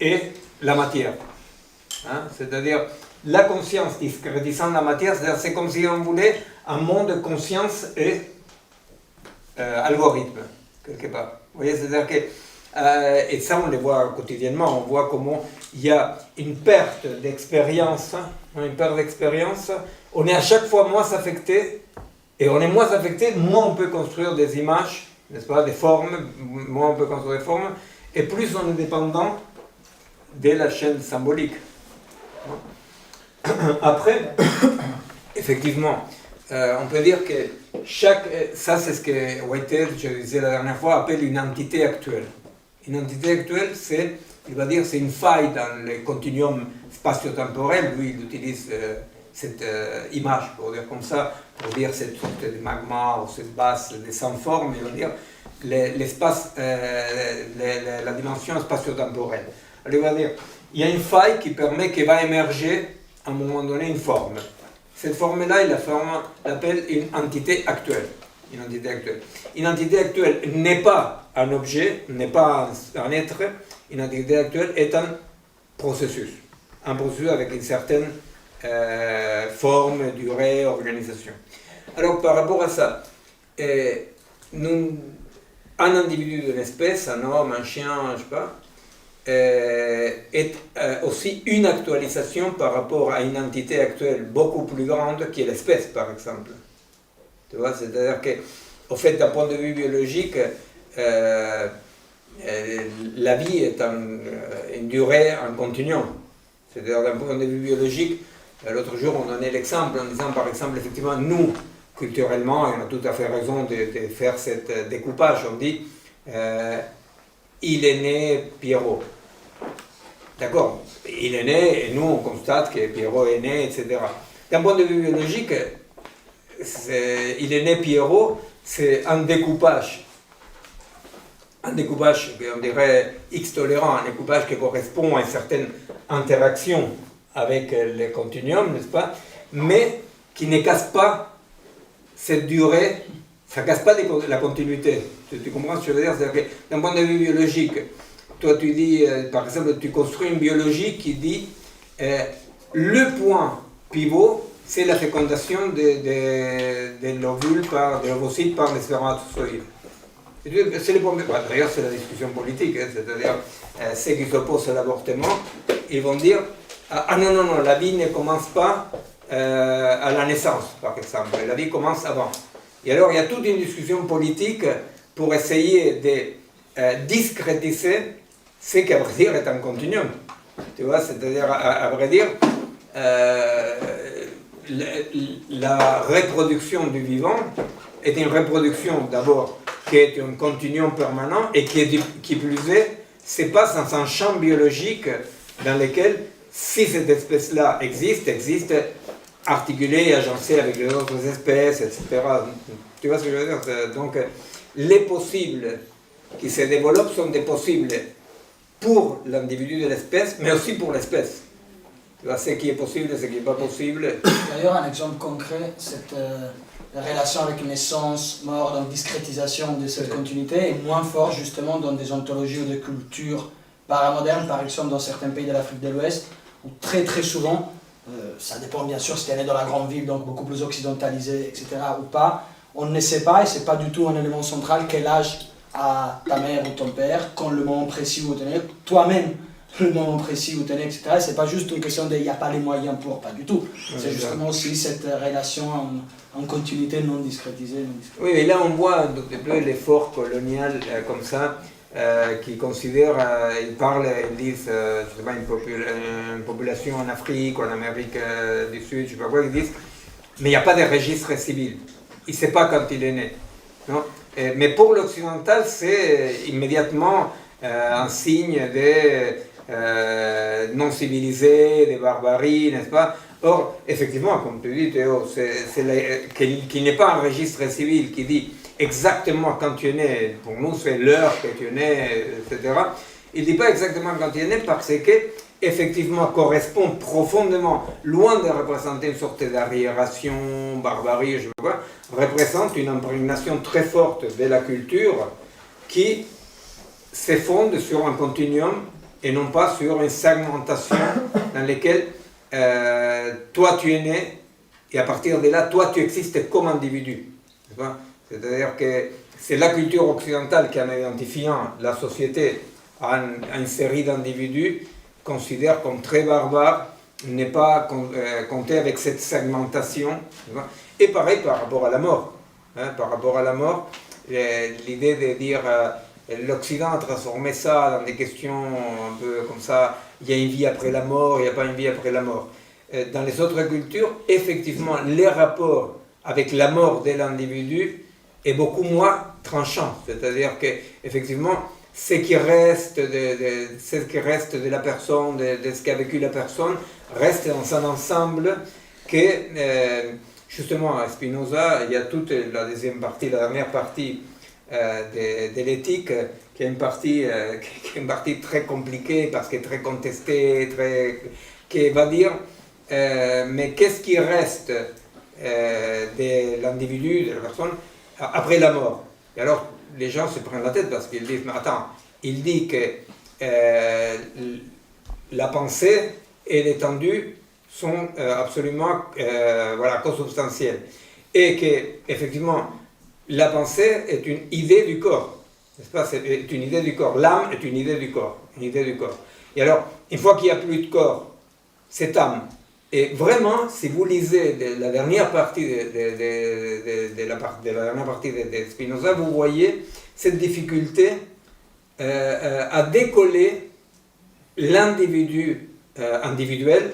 et la matière. Hein? C'est-à-dire, la conscience discrétisant la matière, c'est comme si on voulait un monde de conscience et algorithme, quelque part. Vous voyez, c'est-à-dire que, et ça on le voit quotidiennement, on voit comment il y a une perte d'expérience, on est à chaque fois moins affecté, et on est moins affecté, moins on peut construire des images, n'est-ce pas, des formes, moins on peut construire des formes, et plus on est dépendant de la chaîne symbolique. Après, effectivement, on peut dire que ça c'est ce que Whitehead, je disais la dernière fois, appelle une entité actuelle. Une entité actuelle, il va dire, c'est une faille dans le continuum spatio-temporel. Lui, il utilise cette image, pour dire comme ça, pour dire cette sorte de magma ou cette base de sans forme, il va dire l'espace, la dimension spatio-temporelle. Alors, il va dire, il y a une faille qui permet qu'il va émerger à un moment donné une forme. Cette forme-là, il l'appelle une entité actuelle. Une entité actuelle. Une entité actuelle n'est pas un objet, n'est pas un être. Une entité actuelle est un processus. Un processus avec une certaine forme, durée, organisation. Alors, par rapport à ça, un individu de l'espèce, un homme, un chien, je ne sais pas, est aussi une actualisation par rapport à une entité actuelle beaucoup plus grande qui est l'espèce, par exemple. Tu vois, c'est-à-dire qu'au fait, d'un point de vue biologique, la vie est une durée en continuum. C'est-à-dire d'un point de vue biologique, l'autre jour on donnait l'exemple en disant par exemple, effectivement, nous, culturellement, et on a tout à fait raison de faire ce découpage, on dit il est né Pierrot. D'accord? Il est né et nous on constate que Pierrot est né, etc. D'un point de vue biologique, il est né Pierrot, c'est un découpage. Un découpage, on dirait X-tolérant, un découpage qui correspond à une certaine interaction avec le continuum, n'est-ce pas? Mais qui ne casse pas cette durée, ça ne casse pas la continuité. Tu comprends ce que je veux dire? C'est-à-dire que d'un point de vue biologique, toi tu dis, par exemple, tu construis une biologie qui dit le point pivot, c'est la fécondation des l'ovule des ovocytes par les spermatozoïdes. C'est le point. D'ailleurs, c'est la discussion politique, hein, c'est-à-dire ceux qui s'opposent à l'avortement, ils vont dire ah non, la vie ne commence pas à la naissance, par exemple, la vie commence avant. Et alors, il y a toute une discussion politique pour essayer de discréditer ce qu'à vrai dire est un continuum. Tu vois, c'est-à-dire, à vrai dire, la reproduction du vivant est une reproduction d'abord qui est un continuum permanent et qui plus est, se passe dans un champ biologique dans lequel, si cette espèce-là existe articulée et agencée avec les autres espèces, etc. Tu vois ce que je veux dire? Donc, les possibles qui se développent sont des possibles pour l'individu de l'espèce, mais aussi pour l'espèce. Tu vois, ce qui est possible et ce qui n'est pas possible. D'ailleurs, un exemple concret, cette relation avec naissance, mort, donc discrétisation de cette continuité est moins forte justement dans des ontologies ou des cultures paramodernes, par exemple dans certains pays de l'Afrique de l'Ouest, où très très souvent, ça dépend bien sûr si tu es né dans la grande ville, donc beaucoup plus occidentalisé, etc. ou pas, on ne sait pas, et ce n'est pas du tout un élément central, quel âge a ta mère ou ton père, quand le moment précis où tu es né. Toi-même, le moment précis où tenez, etc. C'est pas juste une question de il n'y a pas les moyens pour, pas du tout. C'est justement aussi cette relation en continuité non discrétisée. Oui, et là on voit un petit peu l'effort colonial comme ça, qui considèrent, ils parlent, ils disent, je sais pas, une population en Afrique ou en Amérique du Sud, je sais pas quoi, ils disent, mais il n'y a pas de registre civil. Il ne sait pas quand il est né. Non? Mais pour l'occidental, c'est immédiatement un signe de non-civilisé, de barbarie, n'est-ce pas? Or, effectivement, comme tu dis, Théo, qu'il n'est pas un registre civil qui dit exactement quand tu es né, pour nous c'est l'heure que tu es né, etc. Il ne dit pas exactement quand tu es né parce que, effectivement, correspond profondément, loin de représenter une sorte d'arriération, barbarie, je sais pas quoi, représente une imprégnation très forte de la culture qui se fonde sur un continuum et non pas sur une segmentation dans laquelle toi tu es né et à partir de là, toi tu existes comme individu. C'est-à-dire que c'est la culture occidentale qui, en identifiant la société à une série d'individus, considère comme très barbare, n'est pas compté avec cette segmentation. Et pareil par rapport à la mort. Par rapport à la mort, l'idée de dire l'Occident a transformé ça dans des questions un peu comme ça, il y a une vie après la mort, il n'y a pas une vie après la mort. Dans les autres cultures, effectivement, les rapports avec la mort de l'individu est beaucoup moins tranchant. C'est-à-dire qu'effectivement, ce qui reste de la personne, de ce qu'a vécu la personne, reste dans un ensemble que, justement, à Spinoza, il y a toute la deuxième partie, la dernière partie de l'éthique, qui est une partie très compliquée, parce qu'elle est très contestée, qui va dire, mais qu'est-ce qui reste de l'individu, de la personne, après la mort? Et alors, les gens se prennent la tête parce qu'ils disent, mais attends, il dit que la pensée et l'étendue sont absolument consubstantielles. Et que, effectivement, la pensée est une idée du corps. N'est-ce pas? C'est une idée du corps. L'âme est une idée du corps. Une idée du corps. Et alors, une fois qu'il n'y a plus de corps, cette âme. Et vraiment, si vous lisez la dernière partie de Spinoza, vous voyez cette difficulté à décoller l'individu individuel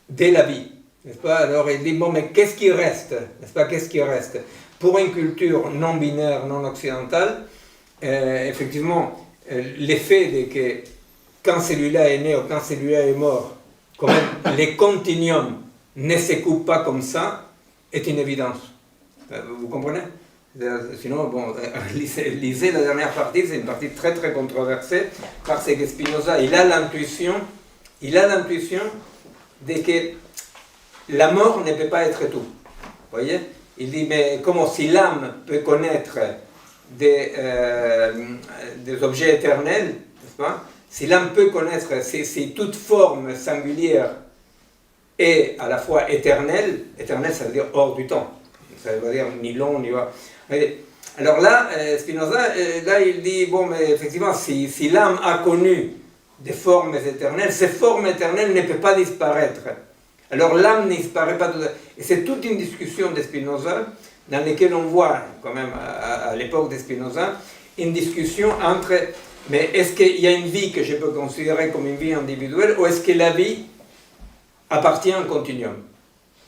de la vie. N'est-ce pas? Alors il dit, bon, mais qu'est-ce qui reste? N'est-ce pas? Qu'est-ce qui reste? Pour une culture non binaire, non occidentale, effectivement, l'effet de que quand celui-là est né ou quand celui-là est mort, quand même, les continuums ne se coupent pas comme ça, est une évidence. Vous comprenez? Sinon, bon, lisez la dernière partie, c'est une partie très très controversée, parce que Spinoza, il a l'intuition de que la mort ne peut pas être tout. Vous voyez? Il dit, mais comment si l'âme peut connaître des objets éternels, n'est-ce pas? Si l'âme peut connaître, si toute forme singulière est à la fois éternelle, éternelle ça veut dire hors du temps, ça veut dire ni long ni bas. Alors là, Spinoza, là il dit, bon mais effectivement, si l'âme a connu des formes éternelles, ces formes éternelles ne peuvent pas disparaître. Alors l'âme ne disparaît pas, et c'est toute une discussion de Spinoza, dans laquelle on voit, quand même à l'époque de Spinoza, une discussion entre, mais est-ce qu'il y a une vie que je peux considérer comme une vie individuelle, ou est-ce que la vie appartient à un continuum?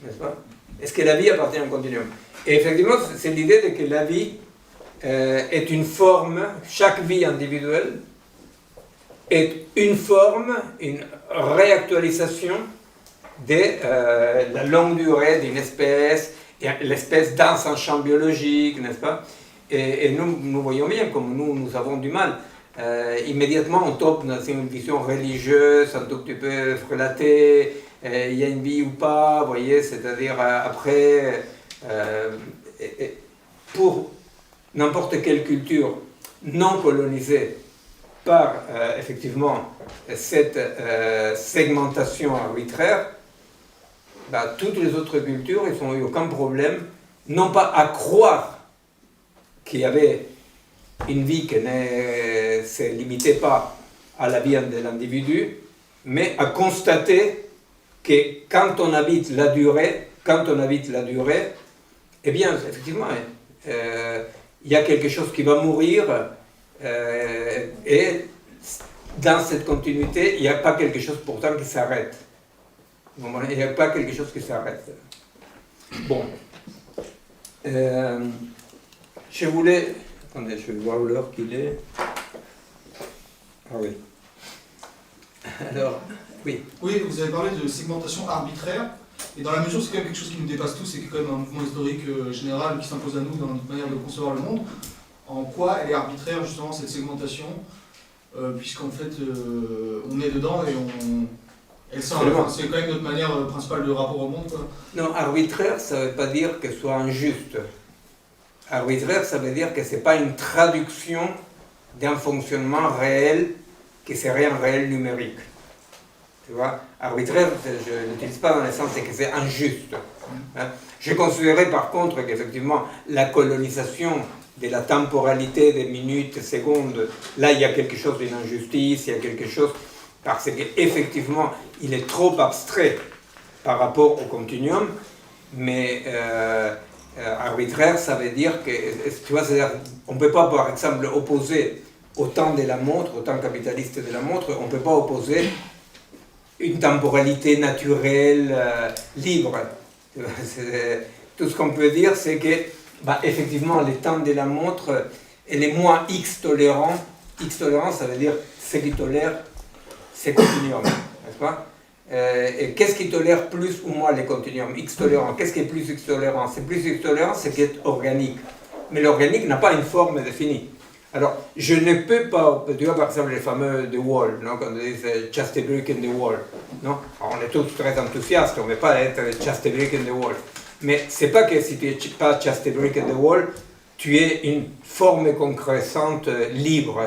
N'est-ce pas? Est-ce que la vie appartient à un continuum? Et effectivement, c'est l'idée de que la vie est une forme, chaque vie individuelle est une forme, une réactualisation de la longue durée d'une espèce, et l'espèce dans un champ biologique, n'est-ce pas? Et nous voyons bien comme nous avons du mal. Immédiatement, on tombe dans une vision religieuse, un tout petit peu frelatée, il y a une vie ou pas, vous voyez, c'est-à-dire après, pour n'importe quelle culture non colonisée par effectivement cette segmentation arbitraire, toutes les autres cultures, ils n'ont eu aucun problème, non pas à croire qu'il y avait une vie qui ne se limitait pas à la vie de l'individu, mais à constater que quand on habite la durée, eh bien, effectivement, il y a quelque chose qui va mourir, et dans cette continuité, il n'y a pas quelque chose pourtant qui s'arrête. Il n'y a pas quelque chose qui s'arrête. Bon. Je voulais... Attendez, je vais voir l'heure qu'il est. Ah oui. Alors, oui. Oui, vous avez parlé de segmentation arbitraire. Et dans la mesure, c'est quand même quelque chose qui nous dépasse tous, c'est quand même un mouvement historique général qui s'impose à nous dans notre manière de concevoir le monde. En quoi elle est arbitraire, justement, cette segmentation, puisqu'en fait, on est dedans et c'est quand même notre manière principale de rapport au monde, quoi. Non, arbitraire, ça ne veut pas dire que ce soit injuste. Arbitraire, ça veut dire que ce n'est pas une traduction d'un fonctionnement réel qui serait un réel numérique. Tu vois, arbitraire, je ne l'utilise pas dans le sens que c'est injuste. Je considérais par contre qu'effectivement la colonisation de la temporalité des minutes, secondes, là il y a quelque chose d'une injustice, il y a quelque chose, parce qu'effectivement il est trop abstrait par rapport au continuum, mais arbitraire, ça veut dire que, tu vois, c'est-à-dire, on ne peut pas, par exemple, opposer au temps de la montre, au temps capitaliste de la montre, on ne peut pas opposer une temporalité naturelle, libre. Tout ce qu'on peut dire, c'est que, effectivement, le temps de la montre, elle est moins X-tolérant. X-tolérant, ça veut dire ce qui tolère, c'est continuum, n'est-ce pas? Et qu'est-ce qui tolère plus ou moins les continuums? X-tolérant. Qu'est-ce qui est plus X-tolérant? C'est plus X-tolérant, c'est qui est organique. Mais l'organique n'a pas une forme définie. Alors, je ne peux pas, tu vois par exemple les fameux The Wall, non, quand on dit just a brick in the wall, non? Alors, on est tous très enthousiastes, on ne veut pas être just a brick in the wall. Mais c'est pas que si tu n'es pas just a brick in the wall, tu es une forme concrétante libre.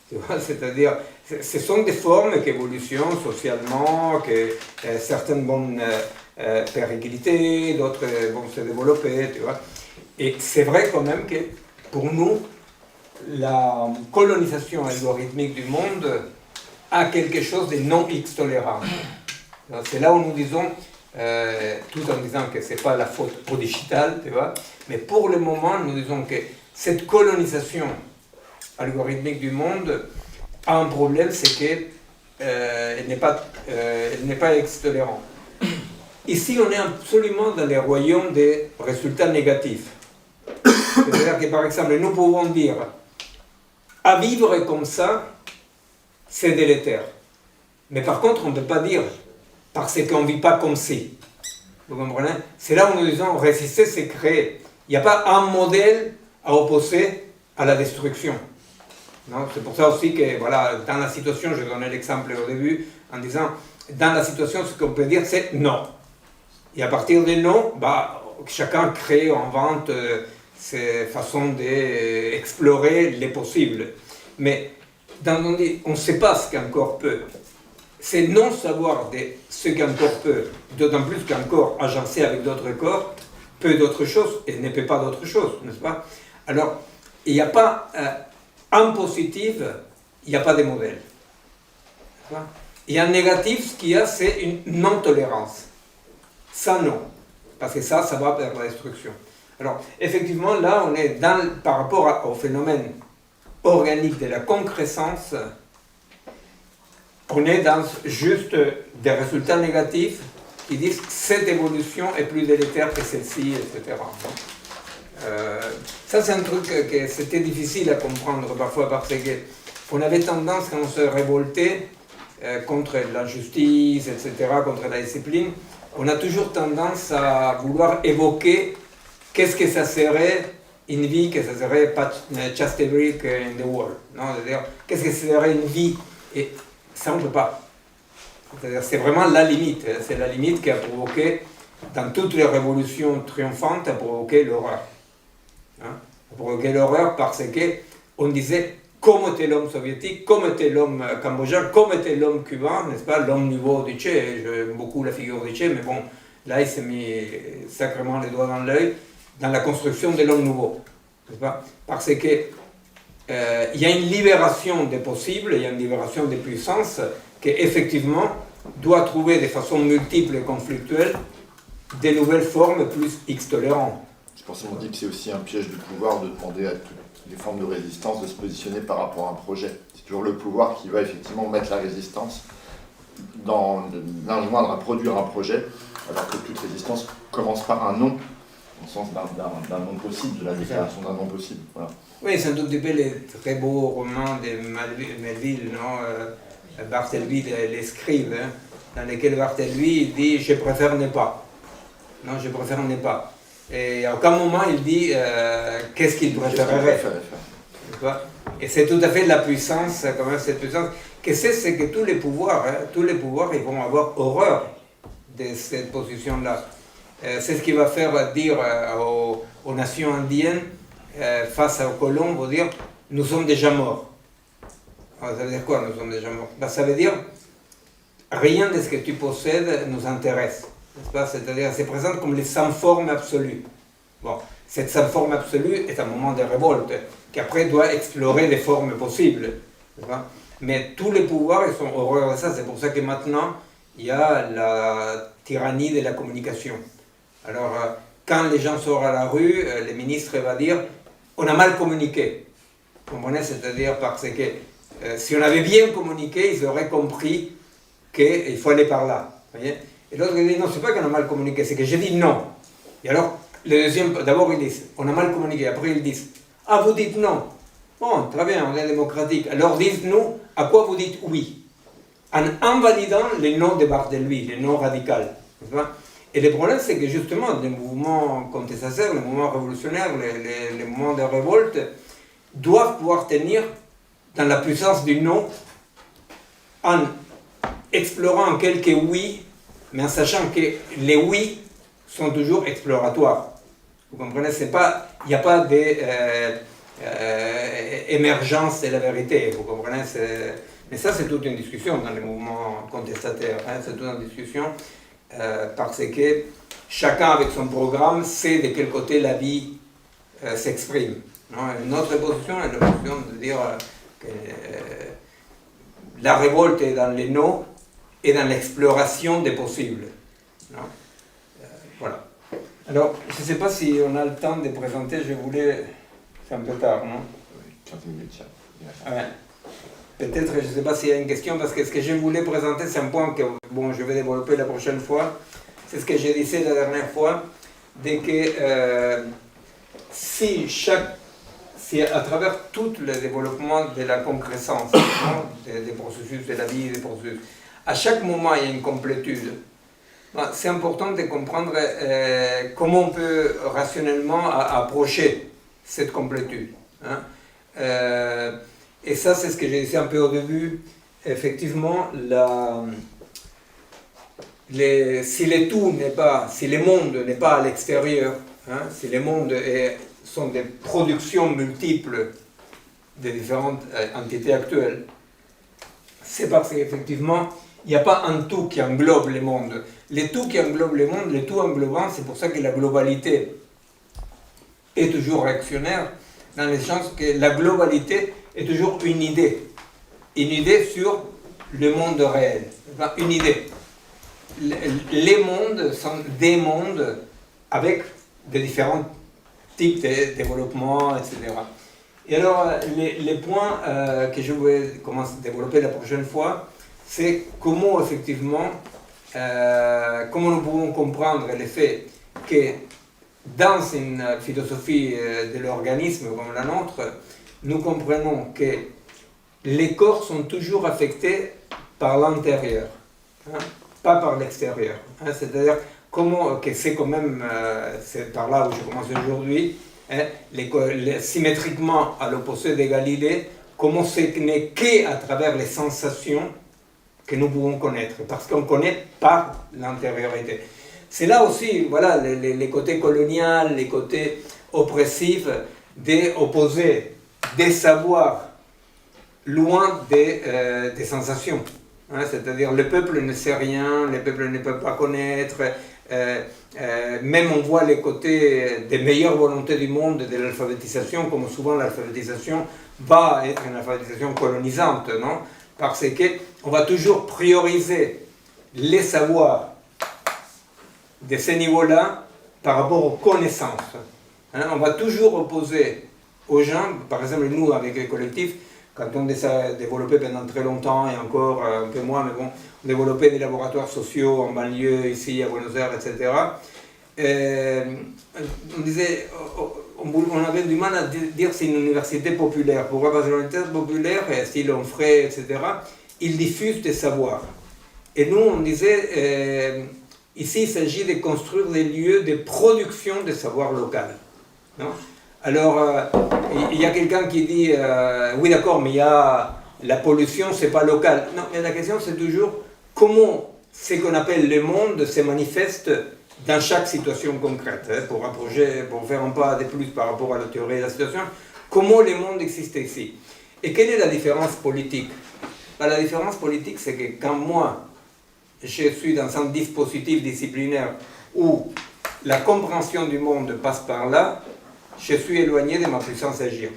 Tu vois, c'est-à-dire, ce sont des formes qui évoluent socialement, que certaines vont péricliter, d'autres vont se développer, tu vois. Et c'est vrai quand même que pour nous, la colonisation algorithmique du monde a quelque chose de non X-tolérant. C'est là où nous disons, tout en disant que ce n'est pas la faute au digital, tu vois, mais pour le moment, nous disons que cette colonisation algorithmique du monde a un problème, c'est qu'elle n'est pas X-tolérante. Ici, on est absolument dans les royaumes des résultats négatifs. C'est-à-dire que, par exemple, nous pouvons dire à vivre comme ça, c'est délétère. Mais par contre, on ne peut pas dire parce qu'on ne vit pas comme si. Vous comprenez? C'est là où nous disons résister, c'est créer. Il n'y a pas un modèle à opposer à la destruction. C'est pour ça aussi que, voilà, dans la situation, je donnais l'exemple au début, en disant, dans la situation, ce qu'on peut dire, c'est non. Et à partir de non, chacun crée, invente ses façons d'explorer les possibles. Mais on ne sait pas ce qu'un corps peut. C'est non savoir de ce qu'un corps peut, d'autant plus qu'un corps agencé avec d'autres corps peut d'autres choses et ne peut pas d'autres choses, n'est-ce pas? Alors, il n'y a pas... en positif, il n'y a pas de modèle. Et en négatif, ce qu'il y a, c'est une non-tolérance. Ça, non. Parce que ça va vers la destruction. Alors, effectivement, là, on est par rapport au phénomène organique de la concrescence, on est dans juste des résultats négatifs qui disent que cette évolution est plus délétère que celle-ci, etc. Ça, c'est un truc que c'était difficile à comprendre parfois parce qu'on avait tendance, quand on se révoltait contre l'injustice, etc., contre la discipline, on a toujours tendance à vouloir évoquer qu'est-ce que ça serait une vie, que ça serait pas just a brick in the wall. C'est-à-dire, qu'est-ce que ça serait une vie? Et ça, on ne peut pas. C'est-à-dire, c'est vraiment la limite. C'est la limite qui a provoqué, dans toutes les révolutions triomphantes, a provoqué l'horreur. A provoqué l'horreur parce qu'on disait comme était l'homme soviétique, comme était l'homme cambodgien, comme était l'homme cubain, n'est-ce pas, l'homme nouveau du Che. J'aime beaucoup la figure du Che, mais bon, là il s'est mis sacrément les doigts dans l'œil dans la construction de l'homme nouveau, n'est-ce pas, parce que il y a une libération des possibles, il y a une libération des puissances qui effectivement doit trouver de façon multiple et conflictuelle des nouvelles formes plus X-tolérantes. C'est pour ça qu'on dit que c'est aussi un piège du pouvoir de demander à toutes les formes de résistance de se positionner par rapport à un projet. C'est toujours le pouvoir qui va effectivement mettre la résistance dans l'enjoindre à produire un projet, alors que toute résistance commence par un non, au sens d'un non possible, de la déclaration d'un non possible. Voilà. Oui, c'est un tout petit peu les très beaux romans de Melville, non Barthélemy l'écrive, hein, dans lesquels Barthélemy dit « je préfère ne pas ». Non, je préfère ne pas. Et à aucun moment il dit qu'est-ce qu'il préférerait. Et c'est tout à fait la puissance, quand même, cette puissance. C'est que tous les pouvoirs, ils vont avoir horreur de cette position-là. C'est ce qui va faire dire aux nations indiennes, face aux colons, vont dire nous sommes déjà morts. Alors, ça veut dire quoi, nous sommes déjà morts? Ça veut dire rien de ce que tu possèdes nous intéresse. C'est-à-dire, c'est présent comme les sans forme absolue. Bon, cette sans forme absolue est un moment de révolte qui après doit explorer les formes possibles. Mais tous les pouvoirs ils sont horreurs de ça. C'est pour ça que maintenant il y a la tyrannie de la communication. Alors, quand les gens sortent à la rue, le ministre va dire on a mal communiqué. Vous comprenez? C'est-à-dire parce que si on avait bien communiqué, ils auraient compris qu'il faut aller par là. Voyez? Et l'autre dit non, c'est pas qu'on a mal communiqué, c'est que j'ai dit non. Et alors, le deuxième, d'abord ils disent on a mal communiqué, après ils disent ah, vous dites non. Bon, très bien, on est démocratique. Alors dites-nous à quoi vous dites oui, en invalidant les noms de Barthélemy, les noms radicaux. Et le problème, c'est que justement, les mouvements contestataires, les mouvements révolutionnaires, les mouvements de révolte, doivent pouvoir tenir dans la puissance du non, en explorant quelques oui, mais en sachant que les oui sont toujours exploratoires. Vous comprenez? Il n'y a pas d'émergence de la vérité, vous comprenez? Mais ça, c'est toute une discussion dans les mouvements contestataires. Hein, c'est toute une discussion parce que chacun, avec son programme, sait de quel côté la vie s'exprime. Notre position est la position de dire que la révolte est dans les non et dans l'exploration des possibles. Non? Voilà. Alors, je ne sais pas si on a le temps de présenter, je voulais... C'est un peu tard, non? 15 minutes, ouais. Peut-être, je ne sais pas s'il y a une question, parce que ce que je voulais présenter, c'est un point que bon, je vais développer la prochaine fois. C'est ce que je disais la dernière fois, de que si à travers tout le développement de la concrécence, des processus de la vie, des processus, à chaque moment il y a une complétude. C'est important de comprendre comment on peut rationnellement approcher cette complétude. Hein. Et ça, c'est ce que j'ai dit un peu au début. Effectivement, si le tout n'est pas, si le monde n'est pas à l'extérieur, hein, si le monde sont des productions multiples de différentes entités actuelles, c'est parce qu'effectivement, il n'y a pas un tout qui englobe le monde. Le tout qui englobe le monde, le tout englobant, c'est pour ça que la globalité est toujours réactionnaire, dans le sens que la globalité est toujours une idée sur le monde réel, enfin, une idée. Les mondes sont des mondes avec des différents types de développement, etc. Et alors, les points que je vais commencer à développer la prochaine fois, c'est comment effectivement, comment nous pouvons comprendre le fait que dans une philosophie de l'organisme comme la nôtre, nous comprenons que les corps sont toujours affectés par l'intérieur, hein, pas par l'extérieur. Hein, c'est-à-dire, comment, que c'est quand même, c'est par là où je commence aujourd'hui, hein, symétriquement à l'opposé de Galilée, comment ce n'est qu'à travers les sensations que nous pouvons connaître, parce qu'on connaît par l'intériorité. C'est là aussi, voilà, les côtés coloniaux, les côtés oppressifs, d'opposer des savoirs loin des sensations. Hein, c'est-à-dire, le peuple ne sait rien, le peuple ne peut pas connaître, même on voit les côtés des meilleures volontés du monde de l'alphabétisation, comme souvent l'alphabétisation va être une alphabétisation colonisante, non? Parce qu'on va toujours prioriser les savoirs de ce niveau-là par rapport aux connaissances. Hein, on va toujours opposer aux gens, par exemple nous avec les collectifs, quand on a développé pendant très longtemps et encore un peu moins, mais bon, on développait des laboratoires sociaux en banlieue, ici à Buenos Aires, etc. On disait, on avait du mal à dire c'est une université populaire. Pourquoi? Parce que l'université populaire, style Onfray, etc., ils diffusent des savoirs. Et nous, on disait, ici, il s'agit de construire des lieux de production de savoir local. Non? Alors, il y a quelqu'un qui dit, oui d'accord, mais il y a la pollution, c'est pas local. Non, mais la question c'est toujours comment ce qu'on appelle le monde se manifeste dans chaque situation concrète. Hein, pour faire un pas de plus par rapport à la théorie de la situation, comment le monde existe ici. Et quelle est la différence politique? La différence politique, c'est que quand moi, je suis dans un dispositif disciplinaire où la compréhension du monde passe par là, je suis éloigné de ma puissance d'agir.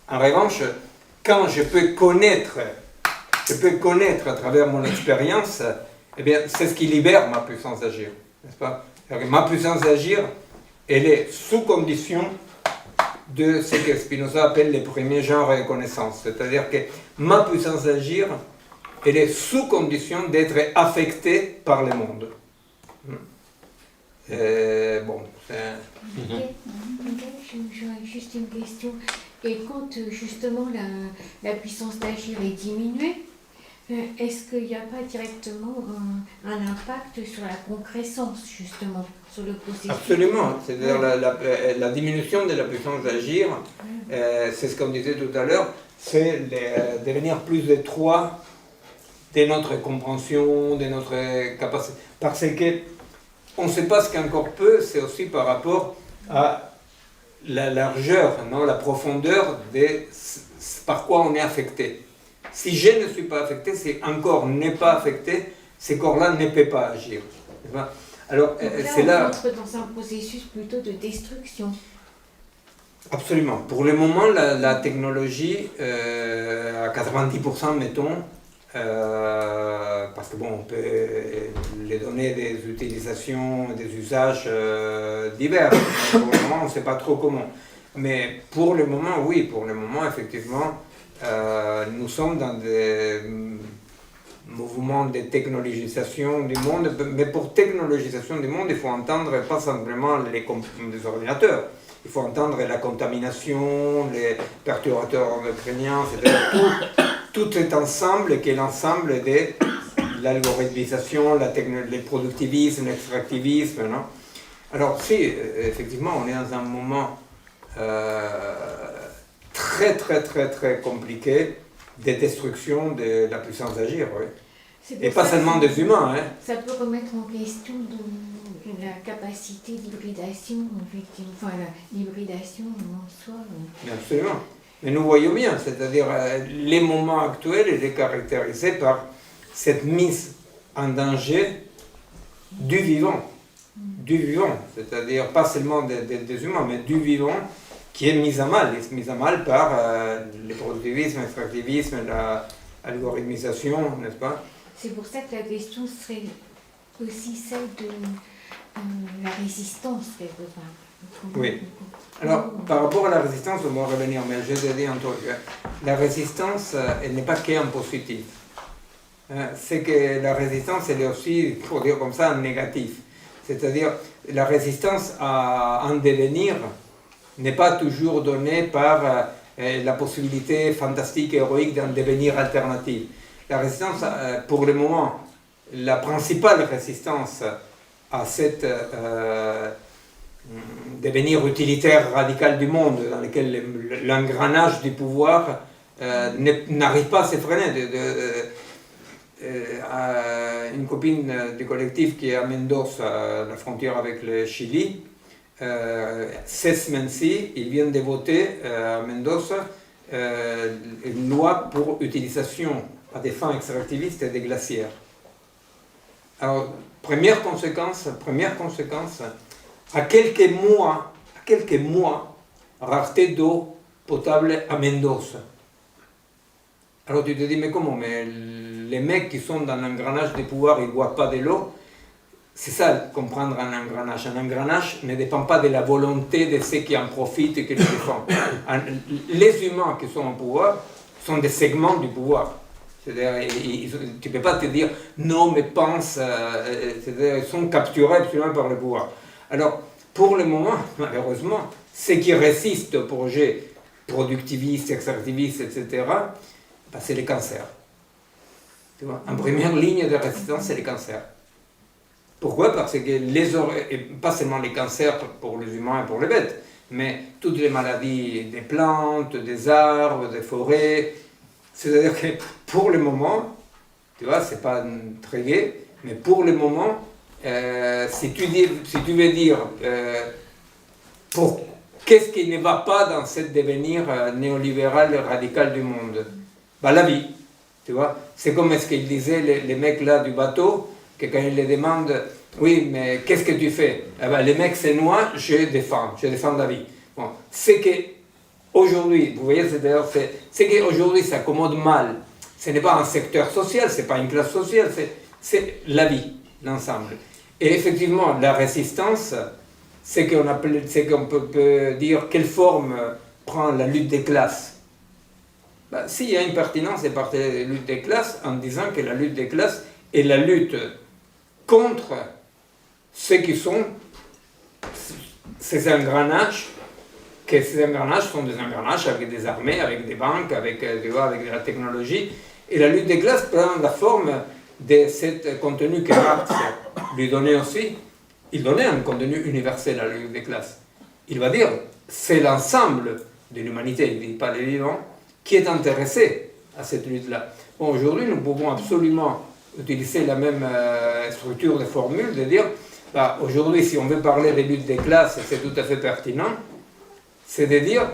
En revanche, quand je peux connaître à travers mon expérience, eh bien, c'est ce qui libère ma puissance d'agir, n'est-ce pas? Ma puissance d'agir, elle est sous condition de ce que Spinoza appelle les premiers genres de connaissance. C'est-à-dire que ma puissance d'agir, elle est sous condition d'être affectée par le monde. Bon, Miguel, j'aurais juste une question. Et quand justement la puissance d'agir est diminuée, est-ce qu'il n'y a pas directement un impact sur la concrécence, justement, sur le processus? Absolument. C'est-à-dire la diminution de la puissance d'agir, c'est ce qu'on disait tout à l'heure, c'est devenir plus étroit de notre compréhension, de notre capacité. Parce que on ne sait pas ce qu'encore peu, c'est aussi par rapport à la largeur, non, la profondeur de par quoi on est affecté. Si je ne suis pas affecté, si un corps n'est pas affecté, ce corps-là ne peut pas agir. Alors, c'est là. On entre dans un processus plutôt de destruction. Absolument. Pour le moment, la technologie, à 90%, mettons, parce que bon, on peut les donner des utilisations, des usages divers. Pour le moment, on ne sait pas trop comment. Mais pour le moment, oui, pour le moment, effectivement, nous sommes dans des mouvements de technologisation du monde. Mais pour technologisation du monde, il faut entendre pas simplement les ordinateurs. Il faut entendre la contamination, les perturbateurs endocriniens, c'est-à-dire tout cet ensemble qui est l'ensemble de l'algorithmisation, le productivisme, l'extractivisme. Non? Alors si, effectivement, on est dans un moment très très très très compliqué de destruction de la puissance d'agir. Oui. Et pas seulement des humains. Hein. Ça peut remettre en question la capacité d'hybridation, effectivement, enfin l'hybridation en soi. Absolument. Mais nous voyons bien, c'est-à-dire les moments actuels, il est caractérisé par cette mise en danger du vivant, c'est-à-dire pas seulement des humains, mais du vivant qui est mis à mal par le productivisme, l'extractivisme, l'algorithmisation, n'est-ce pas? C'est pour ça que la question serait aussi celle de la résistance, quelque part. Oui. Alors, par rapport à la résistance, on va revenir, mais je vais dire un truc. La résistance, elle n'est pas qu'un positif. C'est que la résistance, elle est aussi, pour dire comme ça, un négatif. C'est-à-dire, la résistance à un devenir n'est pas toujours donnée par la possibilité fantastique et héroïque d'un devenir alternatif. La résistance, pour le moment, la principale résistance à cette devenir utilitaire radical du monde, dans lequel l'engrenage du pouvoir n'arrive pas à se freiner. Une copine du collectif qui est à Mendoza, à la frontière avec le Chili, ces semaines-ci, ils viennent de voter à Mendoza une loi pour utilisation à des fins extractivistes des glacières. Alors, première conséquence, à quelques mois, rareté d'eau potable à Mendoza. Alors tu te dis, mais comment? Mais les mecs qui sont dans l'engrenage des pouvoirs, ils ne boivent pas de l'eau. C'est ça, comprendre un engrenage. Un engrenage ne dépend pas de la volonté de ceux qui en profitent et qui le défendent. Les humains qui sont au pouvoir sont des segments du pouvoir. C'est-à-dire, tu ne peux pas te dire, non, mais pense, c'est-à-dire, ils sont capturés absolument par le pouvoir. Alors, pour le moment, malheureusement, ceux qui résistent au projet productiviste, extractiviste, etc., ben, c'est les cancers. Tu vois, en première ligne de résistance, c'est les cancers. Pourquoi? Parce que et pas seulement les cancers pour les humains et pour les bêtes, mais toutes les maladies des plantes, des arbres, des forêts. C'est-à-dire que pour le moment, tu vois, c'est pas très gai, mais pour le moment, si tu veux dire qu'est-ce qui ne va pas dans ce devenir néolibéral et radical du monde? Ben, la vie, tu vois. C'est comme ce qu'ils disaient les mecs là du bateau, que quand ils les demandent, oui, mais qu'est-ce que tu fais? Eh ben, les mecs c'est noir, je défends la vie. Bon, c'est que aujourd'hui, vous voyez, c'est qu'aujourd'hui ça s'accommode mal. Ce n'est pas un secteur social, ce n'est pas une classe sociale, c'est la vie, l'ensemble. Et effectivement, la résistance, c'est qu'on peut dire quelle forme prend la lutte des classes. Ben, s'il y a une pertinence, c'est partir de la lutte des classes en disant que la lutte des classes est la lutte contre ceux qui sont ces engrenages, que ces engrenages sont des engrenages avec des armées, avec des banques, avec de la technologie. Et la lutte des classes prend la forme de ce contenu que Marx lui donnait aussi. Il donnait un contenu universel à la lutte des classes. Il va dire, c'est l'ensemble de l'humanité, il ne dit pas les vivants, qui est intéressé à cette lutte-là. Bon, aujourd'hui, nous pouvons absolument utiliser la même structure de formule, de dire, bah, aujourd'hui, si on veut parler des luttes des classes, c'est tout à fait pertinent, c'est de dire,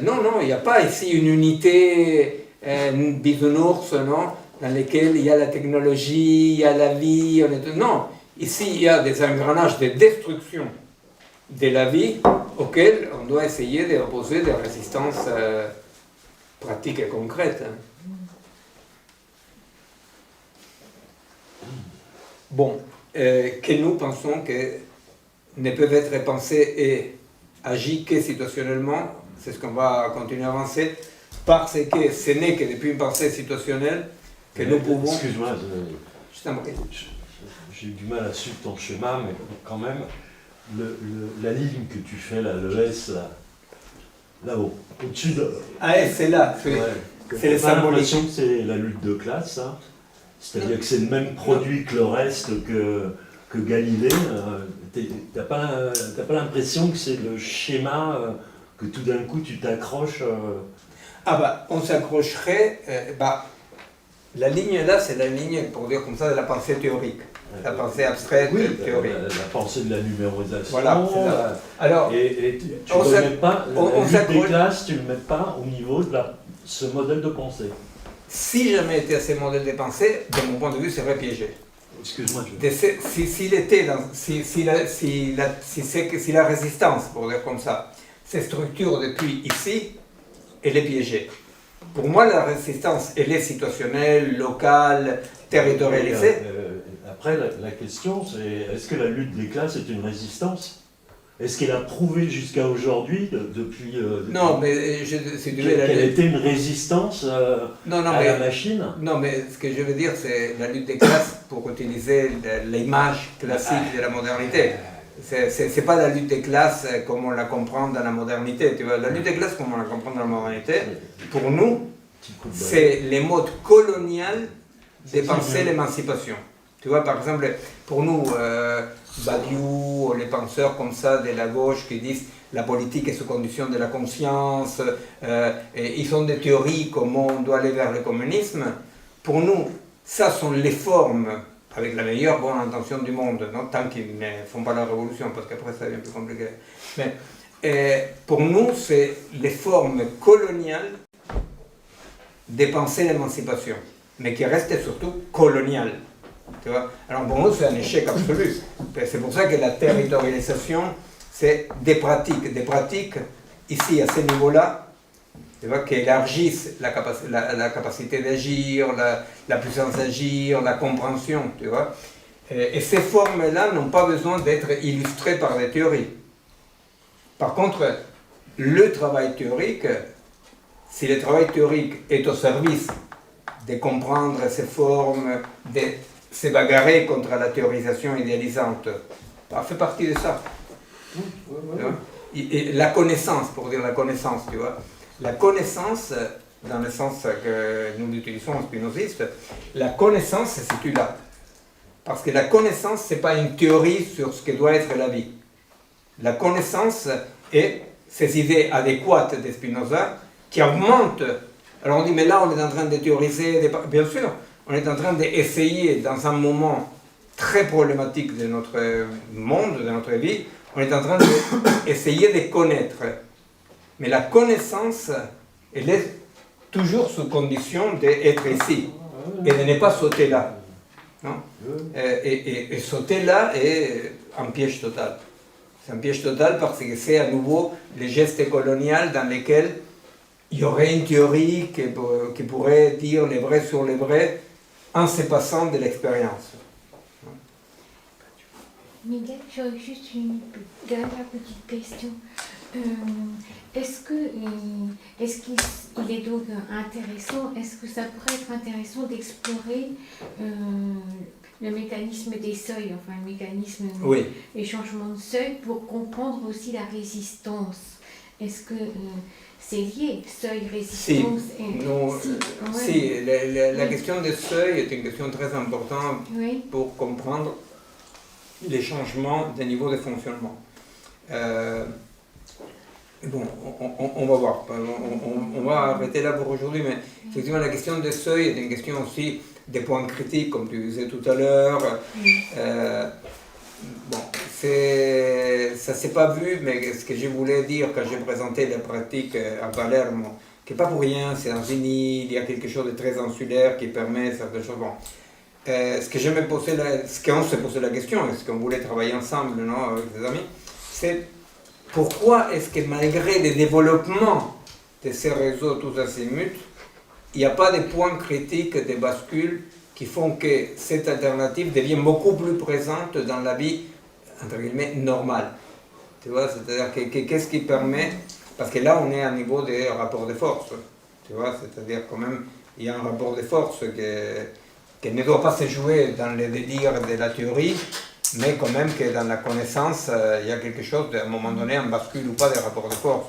non, il n'y a pas ici une unité bisounours, non, dans laquelle il y a la technologie, il y a la vie, non, ici il y a des engrenages de destruction de la vie auxquels on doit essayer d'opposer des résistances pratiques et concrètes. Bon, que nous pensons que ne peuvent être pensés et agis que situationnellement, c'est ce qu'on va continuer à avancer, parce que ce n'est que depuis une pensée situationnelle que nous pouvons... Excuse-moi, j'ai eu du mal à suivre ton schéma, mais quand même, la ligne que tu fais là, le S là-haut, au-dessus de... Ah, c'est là, c'est le symbolique. L'impression que c'est la lutte de classe, hein. C'est-à-dire que c'est le même produit que le reste, que Galilée. T'as pas l'impression que c'est le schéma que tout d'un coup tu t'accroches Ah bah, on s'accrocherait... la ligne là, c'est la ligne, pour dire comme ça, de la pensée théorique. La pensée abstraite, oui, théorique. La pensée de la numérisation. Voilà, alors, et tu ne mets pas, la lutte des classes, tu ne le mets pas au niveau de ce modèle de pensée. Si jamais était à ce modèle de pensée, de mon point de vue, serait piégé. Excuse-moi. Si la résistance, pour dire comme ça, se structure depuis ici, elle est piégée. Pour moi, la résistance, elle est situationnelle, locale, territorialisée. Après, la question, c'est est-ce que la lutte des classes est une résistance? Est-ce qu'elle a prouvé jusqu'à aujourd'hui, depuis non, mais si tu veux, qu'elle était une résistance à la machine? Non, mais ce que je veux dire, c'est la lutte des classes pour utiliser l'image classique de la modernité. C'est pas la lutte des classes comme on la comprend dans la modernité. Tu vois, la lutte des classes comme on la comprend dans la modernité, pour nous, c'est les modes colonial de penser l'émancipation. Tu vois, par exemple, pour nous, Badiou, les penseurs comme ça de la gauche qui disent la politique est sous condition de la conscience, et ils ont des théories comment on doit aller vers le communisme. Pour nous, ça sont les formes, avec la meilleure bonne intention du monde, non? Tant qu'ils ne font pas la révolution, parce qu'après ça devient plus compliqué. Mais pour nous, c'est les formes coloniales de penser l'émancipation, mais qui restent surtout coloniales. Tu vois? Alors pour nous, c'est un échec absolu. C'est pour ça que la territorialisation, c'est des pratiques ici, à ce niveau-là, tu vois, qui élargissent la capacité d'agir, la puissance d'agir, la compréhension, tu vois. Et ces formes-là n'ont pas besoin d'être illustrées par des théories. Par contre, le travail théorique, si le travail théorique est au service de comprendre ces formes, de se bagarrer contre la théorisation idéalisante, ça fait partie de ça. Et la connaissance, pour dire la connaissance, tu vois. La connaissance, dans le sens que nous l'utilisons en spinoziste, la connaissance se situe là. Parce que la connaissance, ce n'est pas une théorie sur ce que doit être la vie. La connaissance est ces idées adéquates de Spinoza qui augmentent. Alors on dit, mais là on est en train de théoriser, bien sûr, on est en train d'essayer dans un moment très problématique de notre monde, de notre vie, on est en train d'essayer de connaître. Mais la connaissance, elle est toujours sous condition d'être ici et de ne pas sauter là. Non? Et sauter là est un piège total. C'est un piège total parce que c'est à nouveau les gestes coloniaux dans lesquels il y aurait une théorie qui pourrait dire les vrais sur les vrais en se passant de l'expérience. Miguel, j'aurais juste une dernière petite question. Est-ce qu'il est donc intéressant, est-ce que ça pourrait être intéressant d'explorer le mécanisme des seuils, enfin le mécanisme des changements de seuil pour comprendre aussi la résistance? Est-ce que c'est lié, seuil, résistance? La question des seuils est une question très importante pour comprendre les changements des niveaux de fonctionnement. Bon, on va voir. On va arrêter là pour aujourd'hui, mais effectivement, la question des seuils est une question aussi des points critiques, comme tu disais tout à l'heure. Bon, ça ne s'est pas vu, mais ce que je voulais dire quand j'ai présenté la pratique à Palermo, qui n'est pas pour rien, c'est dans une île, il y a quelque chose de très insulaire qui permet certaines choses. Bon. Ce qu'on s'est posé la question, et ce qu'on voulait travailler ensemble, non, avec des amis, c'est pourquoi est-ce que malgré le développement de ces réseaux tous azimuts, il n'y a pas de points critiques, de bascules qui font que cette alternative devient beaucoup plus présente dans la vie, entre guillemets, normale. Tu vois, c'est-à-dire qu'est-ce qui permet, parce que là on est à un niveau des rapports de force, tu vois, c'est-à-dire quand même, il y a un rapport de force qui ne doit pas se jouer dans le délire de la théorie, mais quand même que dans la connaissance, il y a quelque chose, à un moment donné, un bascule ou pas des rapports de force.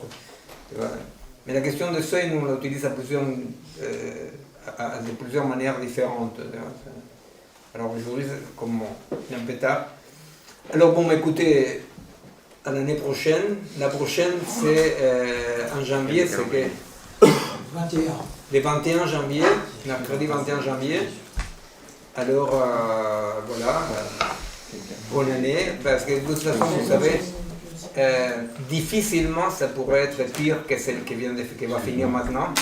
Tu vois. Mais la question de seuil, nous on l'utilise de plusieurs manières différentes. Alors aujourd'hui, comme il est un peu tard. Alors bon, écoutez, à l'année prochaine, la prochaine c'est en janvier, c'est que... 21. Le 21 janvier, mercredi 21 janvier. Alors voilà, bonne année, parce que de toute façon, vous savez, difficilement ça pourrait être pire que celle qui va finir maintenant.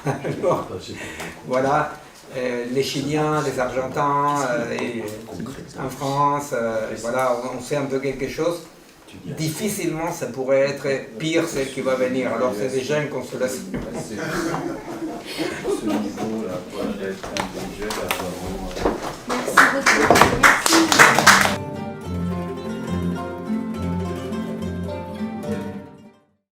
Alors, voilà, les Chiliens, les Argentins, en France, voilà, on sait un peu quelque chose. Difficilement ça pourrait être pire celle qui va venir, alors c'est déjà une consolation. Ce niveau-là, pour être intelligent,